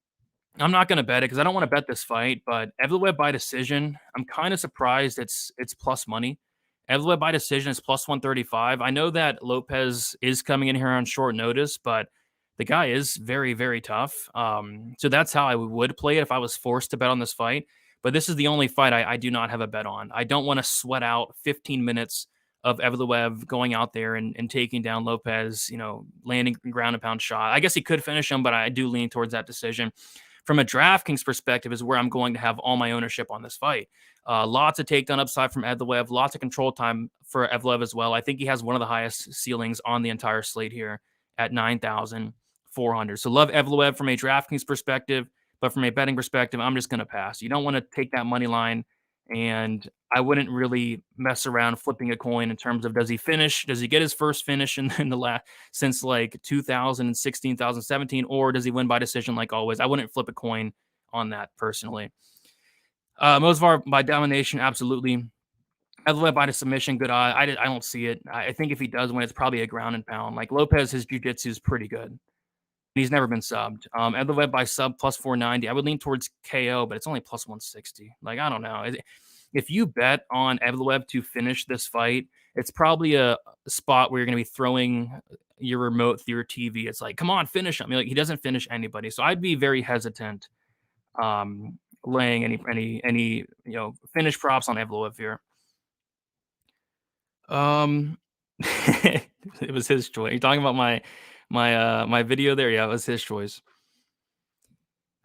C: not going to bet it because I don't want to bet this fight, but Evloev by decision, I'm kind of surprised it's plus money. Evloev by decision is plus 135. I know that Lopez is coming in here on short notice, but the guy is very, very tough. So that's how I would play it if I was forced to bet on this fight. But this is the only fight I do not have a bet on. I don't want to sweat out 15 minutes of Evloev going out there and taking down Lopez, landing ground and pound shot. I guess he could finish him, but I do lean towards that decision. From a DraftKings perspective is where I'm going to have all my ownership on this fight. Lots of takedown upside from Evloev, lots of control time for Evloev as well. I think he has one of the highest ceilings on the entire slate here at 9,400. So love Evloev from a DraftKings perspective. But from a betting perspective, I'm just going to pass. You don't want to take that money line, and I wouldn't really mess around flipping a coin in terms of does he finish? Does he get his first finish in the last since like 2016, 2017, or does he win by decision like always? I wouldn't flip a coin on that personally. Movsar by domination, absolutely. Evloev by submission, good eye. I don't see it. I think if he does win, it's probably a ground and pound. Like Lopez, his jiu-jitsu is pretty good. He's never been subbed. Evloev by sub plus 490. I would lean towards KO, but it's only plus 160. Like, I don't know. if you bet on Evloev to finish this fight, it's probably a spot where you're going to be throwing your remote through your TV. It's like, come on, finish him. Like, he doesn't finish anybody. So I'd be very hesitant laying any finish props on Evloev here. It was his choice. You're talking about my video there? Yeah, it was his choice.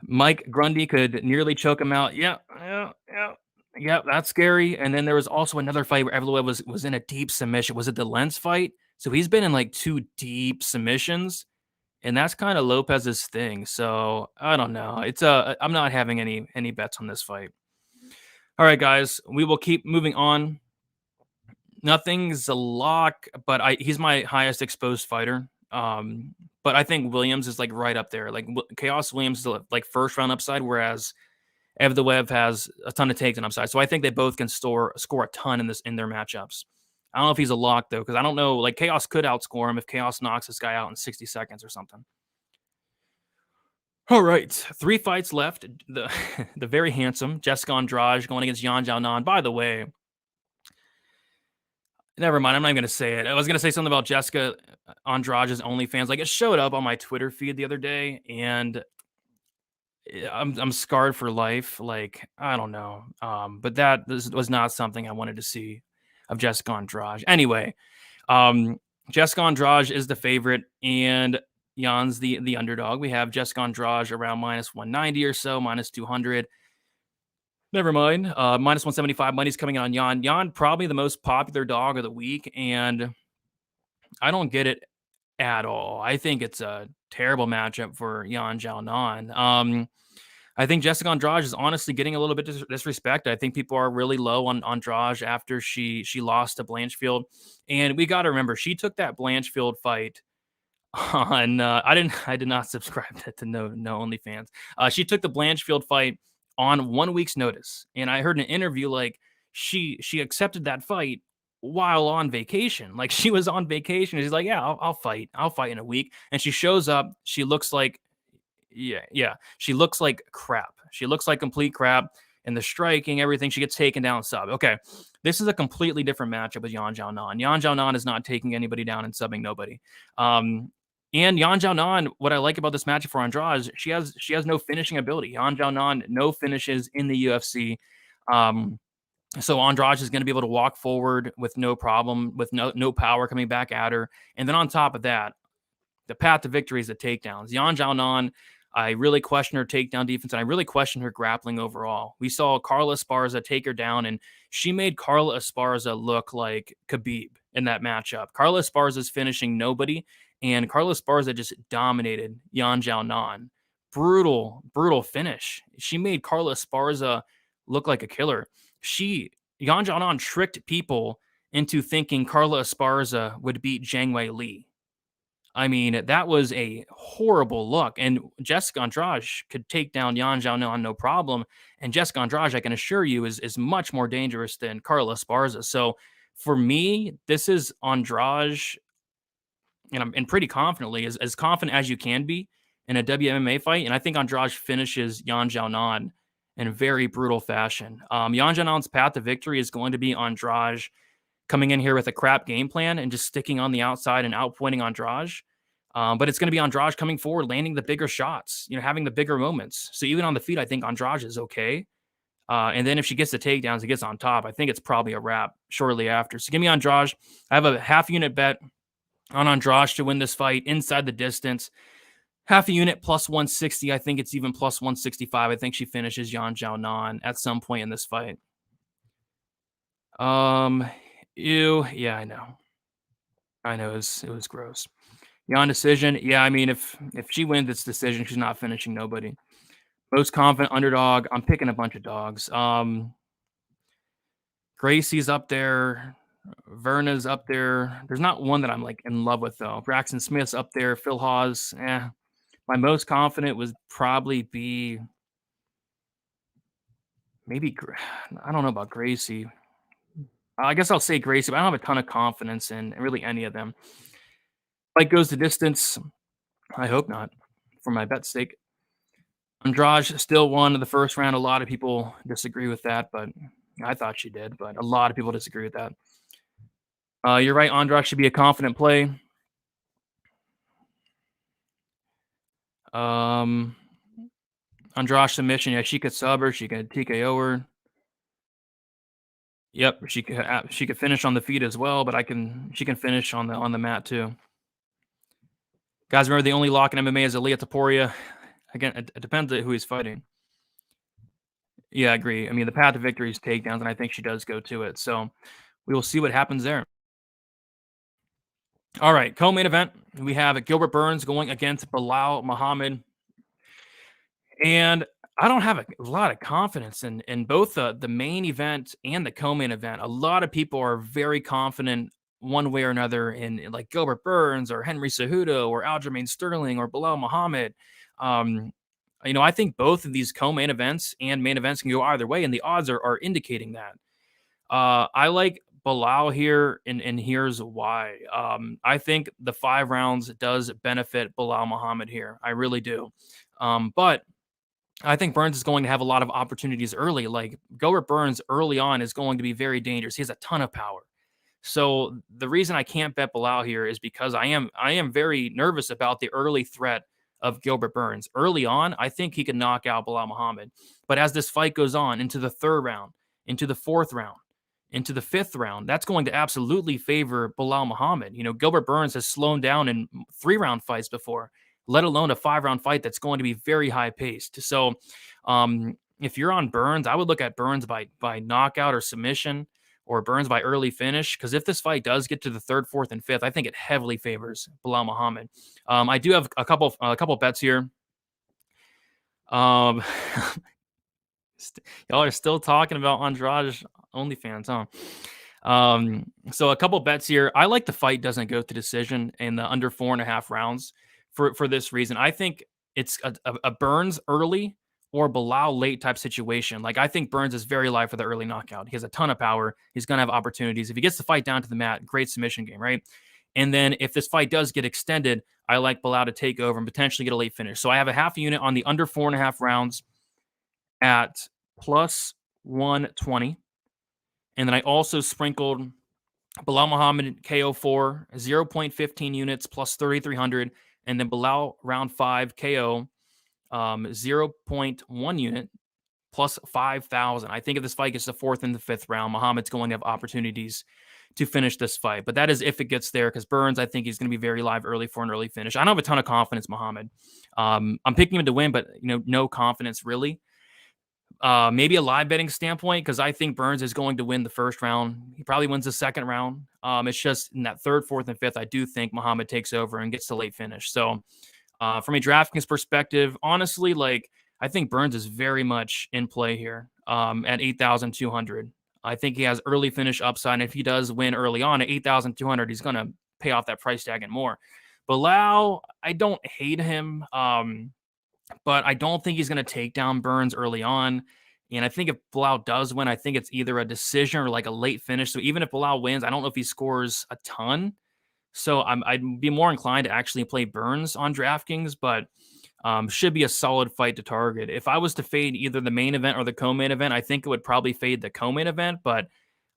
C: Mike Grundy could nearly choke him out. Yeah, that's scary. And then there was also another fight where Evloev was in a deep submission. Was it the Lens fight? So he's been in like 2 deep submissions, and that's kind of Lopez's thing. So I don't know. I'm not having any bets on this fight. All right, guys, we will keep moving on. Nothing's a lock, but he's my highest exposed fighter. But I think Williams is like right up there. Like Chaos Williams is like first round upside, whereas Evloev has a ton of takedown upside. So I think they both can score a ton in their matchups. I don't know if he's a lock though, because I don't know. Like Chaos could outscore him if Chaos knocks this guy out in 60 seconds or something. All right, 3 fights left. The very handsome Jessica Andrade going against Yan Xiaonan. By the way, never mind. I'm not even going to say it. I was going to say something about Jessica Andrade's OnlyFans. Like, it showed up on my Twitter feed the other day, and I'm scarred for life. Like, I don't know. But this was not something I wanted to see of Jessica Andrade. Anyway, Jessica Andrade is the favorite, and Jan's the underdog. We have Jessica Andrade around minus 190 or so, minus 200. Never mind. Minus 175 money's coming in on Yan. Yan, probably the most popular dog of the week, and I don't get it at all. I think it's a terrible matchup for Yan Xiaonan. I think Jessica Andrade is honestly getting a little bit disrespect. I think people are really low on Andrade after she lost to Blanchfield, and we got to remember she took that Blanchfield fight on. I did not subscribe to no OnlyFans. She took the Blanchfield fight on 1 week's notice. And I heard in an interview, like, she accepted that fight while on vacation. Like, she was on vacation. She's like, yeah, I'll fight. I'll fight in a week. And she shows up. She looks like, she looks like crap. She looks like complete crap. And the striking, everything, she gets taken down sub. Okay, this is a completely different matchup with Yan Xiaonan. Yan Xiaonan is not taking anybody down and subbing nobody. And Yan Xiaonan, what I like about this matchup for Andrade, she has no finishing ability. Yan Xiaonan, no finishes in the UFC. So Andrade is going to be able to walk forward with no problem, with no power coming back at her. And then on top of that, the path to victory is the takedowns. Yan Xiaonan, I really question her takedown defense, and I really question her grappling overall. We saw Carla Esparza take her down, and she made Carla Esparza look like Khabib in that matchup. Carla Esparza's finishing nobody, and Carla Esparza just dominated Yan Xiaonan. Brutal finish. She made Carla Esparza look like a killer. Yan Xiaonan tricked people into thinking Carla Esparza would beat Zhang Wei Li. I mean, that was a horrible look. And Jessica Andrade could take down Yan Xiaonan no problem. And Jessica Andrade, I can assure you, is much more dangerous than Carla Esparza. So for me, this is Andrade, and I'm pretty confidently, as confident as you can be in a WMMA fight. And I think Andrade finishes Yan Xiaonan in very brutal fashion. Yan Xiaonan's path to victory is going to be Andrade coming in here with a crap game plan and just sticking on the outside and outpointing Andrade. But it's going to be Andrade coming forward, landing the bigger shots, having the bigger moments. So even on the feet, I think Andrade is okay. And then if she gets the takedowns and gets on top, I think it's probably a wrap shortly after. So give me Andrade. I have a half unit bet on Andrade to win this fight inside the distance. Half a unit plus 160. I think it's even plus 165. I think she finishes Yan Xiaonan at some point in this fight. Ew. Yeah, I know. It was gross. Yan decision. Yeah, I mean, if she wins this decision, she's not finishing nobody. Most confident underdog. I'm picking a bunch of dogs. Gracie's up there. Verna's up there. There's not one that I'm like in love with though. Braxton Smith's up there. Phil Hawes. My most confident would probably be maybe, I don't know about Gracie. I guess I'll say Gracie, but I don't have a ton of confidence in really any of them. Fight goes the distance. I hope not, for my bet's sake. Andrade still won in the first round. A lot of people disagree with that, but I thought she did, but a lot of people disagree with that. You're right. Andrade should be a confident play. Andrade submission. Yeah, she could sub her. She could TKO her. Yep, she could finish on the feet as well, but she can finish on the mat too. Guys, remember the only lock in MMA is Aaliyah Taporia. Again, it depends on who he's fighting. Yeah, I agree. I mean, the path to victory is takedowns, and I think she does go to it. So we will see what happens there. All right, co-main event. We have Gilbert Burns going against Bilal Muhammad. And I don't have a lot of confidence in both the main event and the co-main event. A lot of people are very confident one way or another in like Gilbert Burns or Henry Cejudo or Aljamain Sterling or Bilal Muhammad. I think both of these co-main events and main events can go either way, and the odds are indicating that. I like Bilal here, and here's why. I think the 5 rounds does benefit Bilal Muhammad here. I really do. But I think Burns is going to have a lot of opportunities early. Like Gilbert Burns early on is going to be very dangerous. He has a ton of power. So the reason I can't bet Bilal here is because I am very nervous about the early threat of Gilbert Burns. Early on, I think he can knock out Bilal Muhammad. But as this fight goes on into the 3rd round, into the 4th round, into the 5th round, that's going to absolutely favor Bilal Muhammad. Gilbert Burns has slowed down in 3-round fights before, let alone a 5-round fight that's going to be very high paced. So if you're on Burns, I would look at Burns by knockout or submission, or Burns by early finish. Because if this fight does get to the 3rd, 4th, and 5th, I think it heavily favors Bilal Muhammad. I do have a couple bets here. Y'all are still talking about Andrade OnlyFans, huh? So a couple bets here. I like the fight doesn't go to decision in the under 4.5 rounds for this reason. I think it's a Burns early or Bilal late type situation. Like I think Burns is very live for the early knockout. He has a ton of power. He's going to have opportunities. If he gets the fight down to the mat, great submission game, right? And then if this fight does get extended, I like Bilal to take over and potentially get a late finish. So I have a half unit on the under 4.5 rounds at plus 120. And then I also sprinkled Bilal Muhammad KO4, 0.15 units plus 3,300. And then Bilal round 5 KO, 0.1 unit plus 5,000. I think if this fight gets the 4th and the 5th round, Muhammad's going to have opportunities to finish this fight. But that is if it gets there, because Burns, I think he's going to be very live early for an early finish. I don't have a ton of confidence, Muhammad. I'm picking him to win, but no confidence really. Maybe a live betting standpoint, because I think Burns is going to win the 1st round. He probably wins the 2nd round. It's just in that 3rd, 4th, and 5th, I do think Muhammad takes over and gets the late finish. So from a DraftKings perspective, honestly, I think Burns is very much in play here at 8,200. I think he has early finish upside. And if he does win early on at 8,200, he's going to pay off that price tag and more. Bilal, I don't hate him. But I don't think he's going to take down Burns early on. And I think if Bilal does win, I think it's either a decision or like a late finish. So even if Bilal wins, I don't know if he scores a ton. So I'd be more inclined to actually play Burns on DraftKings, but should be a solid fight to target. If I was to fade either the main event or the co-main event, I think it would probably fade the co-main event, but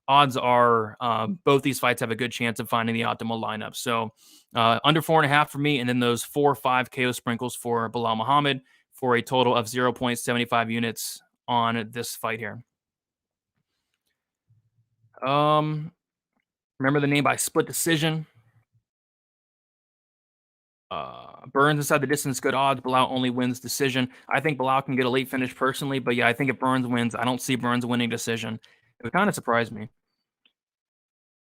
C: odds are both these fights have a good chance of finding the optimal lineup. So under 4.5 for me, and then those 4 or 5 KO sprinkles for Bilal Muhammad for a total of 0.75 units on this fight here. Remember the name by split decision. Burns inside the distance, good odds. Bilal only wins decision. I think Bilal can get a late finish personally, but yeah, I think if Burns wins, I don't see Burns winning decision. It would kind of surprise me.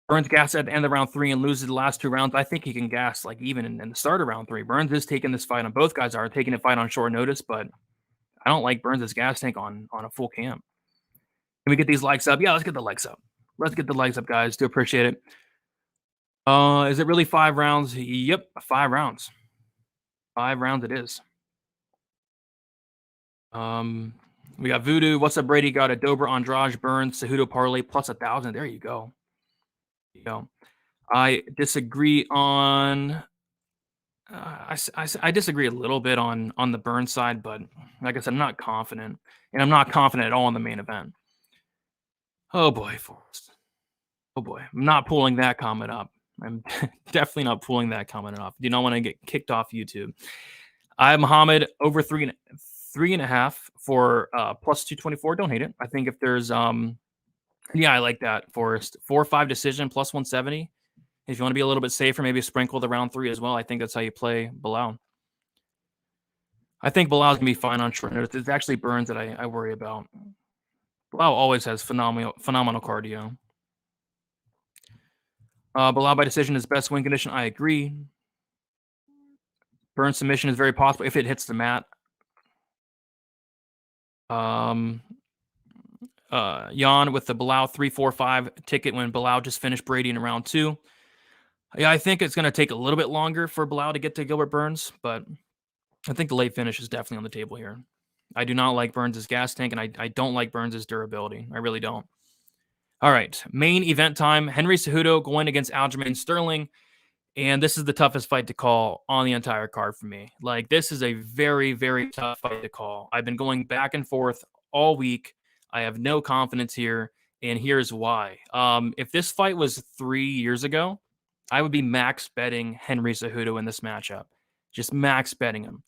C: Burns gas at the end of round 3 and loses the last 2 rounds. I think he can gas even in the start of round 3. Burns is taking this fight on. Both guys are taking a fight on short notice, but I don't like Burns' gas tank on a full camp. Can we get these likes up? Yeah, let's get the likes up. Let's get the likes up, guys. Do appreciate it. Is it really 5 rounds? Yep, 5 rounds. 5 rounds it is. We got Voodoo. What's up, Brady? Got a Dober, Andrade, Burns, Cejudo parlay plus 1,000. There you go. I disagree on. I disagree a little bit on the Burns side, but like I said, I'm not confident, and I'm not confident at all in the main event. Oh boy, Forrest. Oh boy, I'm not pulling that comment up. I'm definitely not pulling that comment off. Do not want to get kicked off YouTube. I have Muhammad over 3.5 for plus 224. Don't hate it. I think if there's yeah, I like that. Forrest 4-5 decision plus 170. If you want to be a little bit safer, maybe sprinkle the round 3 as well. I think that's how you play Bilal. I think Bilal's gonna be fine on short notice. It's actually Burns that I worry about. Bilal always has phenomenal cardio. Bilal by decision is best win condition. I agree. Burn submission is very possible if it hits the mat. Jan with the Bilal 3-4-5 ticket when Bilal just finished Brady in round 2. Yeah, I think it's going to take a little bit longer for Bilal to get to Gilbert Burns, but I think the late finish is definitely on the table here. I do not like Burns' gas tank, and I don't like Burns' durability. I really don't. All right, main event time. Henry Cejudo going against Aljamain Sterling. And this is the toughest fight to call on the entire card for me. Like, this is a very, very tough fight to call. I've been going back and forth all week. I have no confidence here, and here's why. If this fight was 3 years ago, I would be max betting Henry Cejudo in this matchup. Just max betting him.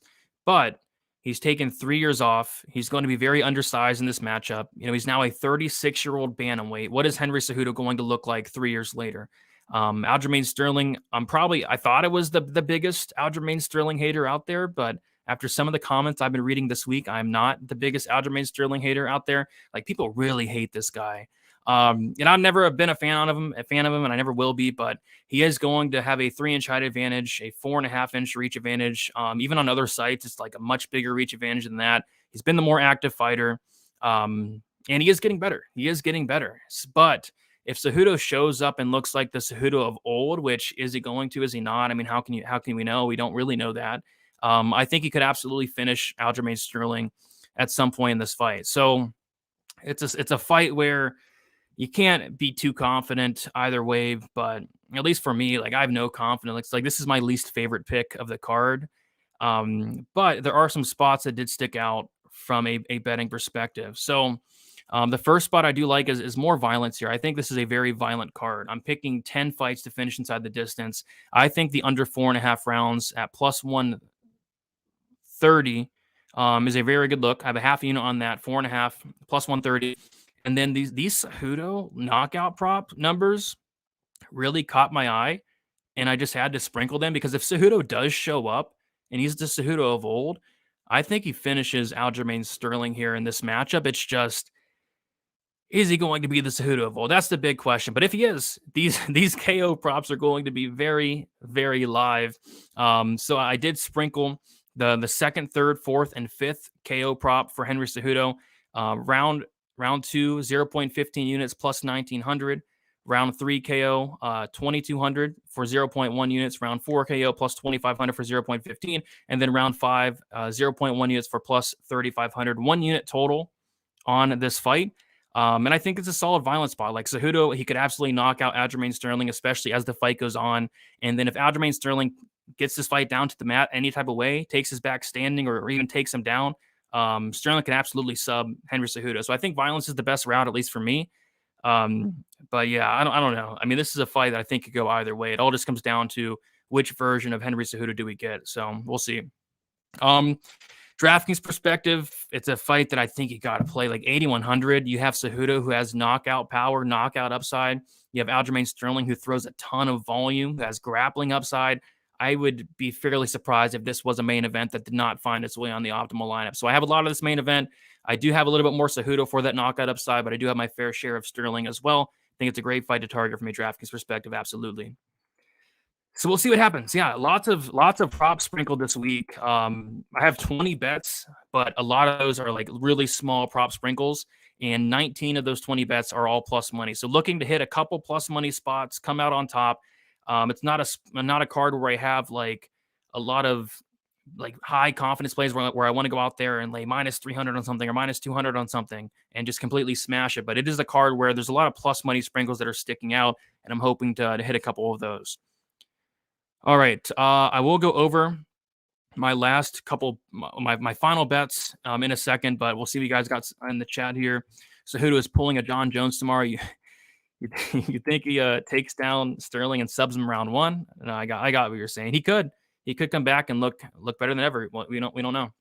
C: But he's taken 3 years off. He's going to be very undersized in this matchup. You know, he's now a 36-year-old bantamweight. What is Henry Cejudo going to look like 3 years later? Aljamain Sterling, I thought it was the biggest Aljamain Sterling hater out there, but after some of the comments I've been reading this week, I'm not the biggest Aljamain Sterling hater out there. Like, people really hate this guy. And I've never been a fan of him, and I never will be, but he is going to have a 3-inch height advantage, a 4.5-inch reach advantage. Even on other sites, it's like a much bigger reach advantage than that. He's been the more active fighter. And he is getting better. But if Cejudo shows up and looks like the Cejudo of old, which is he going to? Is he not? I mean, how can we know? We don't really know that. I think he could absolutely finish Aljamain Sterling at some point in this fight. So it's a fight where you can't be too confident either way. But at least for me, like, I have no confidence. It's like, this is my least favorite pick of the card. But there are some spots that did stick out from a betting perspective. So the first spot I do like is more violence here. I think this is a very violent card. I'm picking 10 fights to finish inside the distance. I think the under 4.5 rounds at plus 130 is a very good look. I have a half unit on that, 4.5 plus 130. And then these Cejudo knockout prop numbers really caught my eye, and I just had to sprinkle them because if Cejudo does show up and he's the Cejudo of old, I think he finishes Aljamain Sterling here in this matchup. It's just, is he going to be the Cejudo of old? That's the big question. But if he is, these KO props are going to be very, very live. So I did sprinkle the second, third, fourth, and fifth KO prop for Henry Cejudo. Round 2, 0.15 units plus 1,900. Round 3 KO, 2,200 for 0.1 units. Round 4 KO plus 2,500 for 0.15. And then round 5, 0.1 units for plus 3,500. 1 unit total on this fight. And I think it's a solid violence spot. Like, Cejudo, he could absolutely knock out Aljamain Sterling, especially as the fight goes on. And then if Aljamain Sterling gets this fight down to the mat any type of way, takes his back standing or even takes him down, Sterling can absolutely sub Henry Cejudo. So I think violence is the best route, at least for me. But yeah, I don't know. I mean, this is a fight that I think could go either way. It all just comes down to which version of Henry Cejudo do we get. So we'll see. DraftKings perspective, it's a fight that I think you got to play like 8,100. You have Cejudo, who has knockout power, knockout upside. You have Aljamain Sterling, who throws a ton of volume, who has grappling upside. I would be fairly surprised if this was a main event that did not find its way on the optimal lineup. So I have a lot of this main event. I do have a little bit more Cejudo for that knockout upside, but I do have my fair share of Sterling as well. I think it's a great fight to target from a DraftKings perspective. Absolutely. So we'll see what happens. Yeah, lots of props sprinkled this week. I have 20 bets, but a lot of those are like really small prop sprinkles, and 19 of those 20 bets are all plus money. So looking to hit a couple plus money spots, come out on top. It's not a card where I have like a lot of like high confidence plays where I want to go out there and lay minus 300 on something or minus 200 on something and just completely smash it. But it is a card where there's a lot of plus money sprinkles that are sticking out, and I'm hoping to hit a couple of those. All right. I will go over my last couple, my final bets in a second, but we'll see what you guys got in the chat here. Cejudo is pulling a John Jones tomorrow. You think he takes down Sterling and subs him round one? No, I got what you're saying. He could come back and look better than ever. Well, we don't know.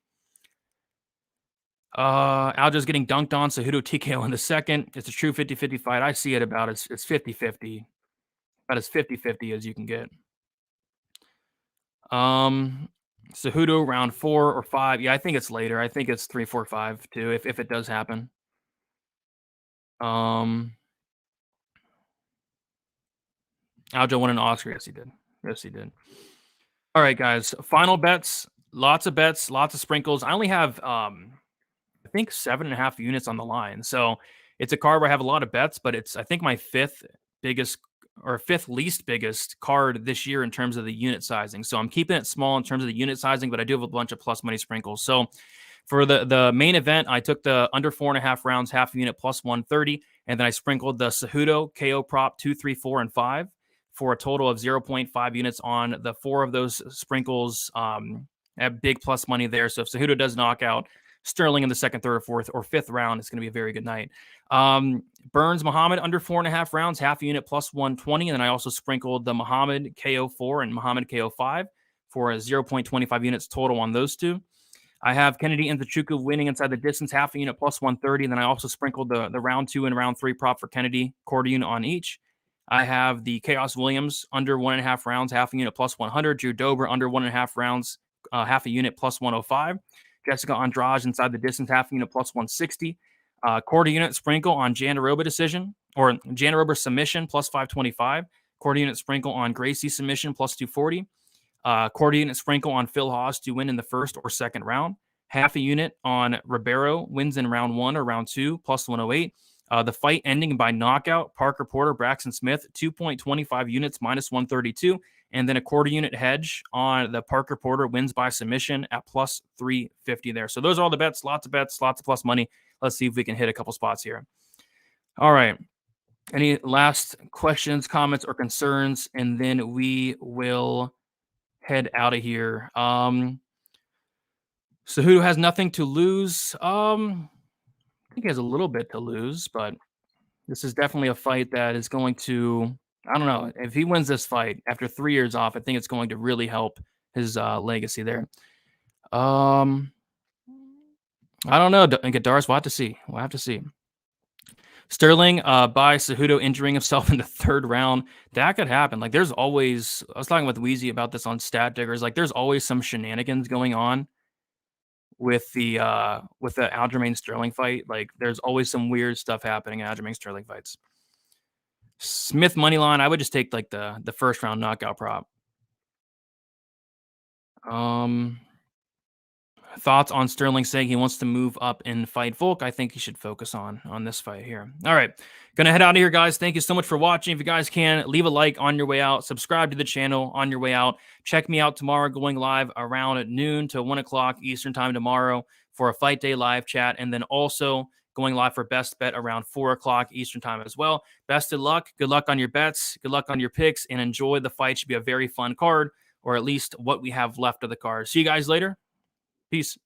C: Aljo's getting dunked on. Cejudo TKO in the second. It's a true 50-50 fight. I see it about it's 50-50. About as 50-50 as you can get. Cejudo round 4 or 5. Yeah, I think it's later. I think it's 3, 4, 5 too, if it does happen. Aljo won an Oscar. Yes, he did. All right, guys. Final bets. Lots of bets. Lots of sprinkles. I only have I think 7.5 units on the line. So it's a card where I have a lot of bets, but it's I think my fifth least biggest card this year in terms of the unit sizing. So I'm keeping it small in terms of the unit sizing, but I do have a bunch of plus money sprinkles. So for the main event, I took the under 4.5 rounds, half a unit plus 130, and then I sprinkled the Cejudo KO prop 2, 3, 4, and 5 for a total of 0.5 units on the 4 of those sprinkles. At big plus money there. So if Cejudo does knock out Sterling in the second, third, or fourth, or fifth round, it's going to be a very good night. Burns Muhammad under 4.5 rounds, half a unit plus 120. And then I also sprinkled the Muhammad KO 4 and Muhammad KO 5 for a 0.25 units total on those two. I have Kennedy and Nzechukwu winning inside the distance, half a unit plus 130. And then I also sprinkled the round 2 and round 3 prop for Kennedy, quarter unit on each. I have the Chaos Williams under 1.5 rounds, half a unit plus 100. Drew Dober under 1.5 rounds, half a unit plus 105. Jessica Andrade inside the distance, half a unit plus 160. Quarter unit sprinkle on Jandaroba decision or Jandaroba submission plus 525. Quarter unit sprinkle on Gracie submission plus 240. Quarter unit sprinkle on Phil Hawes to win in the first or second round. Half a unit on Ribeiro wins in round 1 or round 2 plus 108. The fight ending by knockout, Parker Porter, Braxton Smith, 2.25 units minus 132. And then a quarter unit hedge on the Parker Porter wins by submission at plus 350 there. So those are all the bets, lots of plus money. Let's see if we can hit a couple spots here. All right. Any last questions, comments, or concerns? And then we will head out of here. Cejudo has nothing to lose. I think he has a little bit to lose, but this is definitely a fight that is going to, I don't know, if he wins this fight after 3 years off, I think it's going to really help his legacy there. I don't know, Gadaris, we'll have to see. Sterling by Cejudo injuring himself in the third round. That could happen. Like there's always, I was talking with Wheezy about this on Stat Diggers, like there's always some shenanigans going on with the Aljamain Sterling fight. Like there's always some weird stuff happening in Aljamain Sterling fights. Smith money line, I would just take like the first round knockout prop. Thoughts on Sterling saying he wants to move up and fight Volk? I think he should focus on this fight here. All right, gonna head out of here, guys. Thank you so much for watching. If you guys can, leave a like on your way out, subscribe to the channel on your way out. Check me out tomorrow, going live around at noon to 1 o'clock Eastern time tomorrow for a Fight Day live chat, and then also going live for best bet around 4 o'clock Eastern time as well. Best of luck. Good luck on your bets. Good luck on your picks, and enjoy the fight. Should be a very fun card, or at least what we have left of the card. See you guys later. Peace.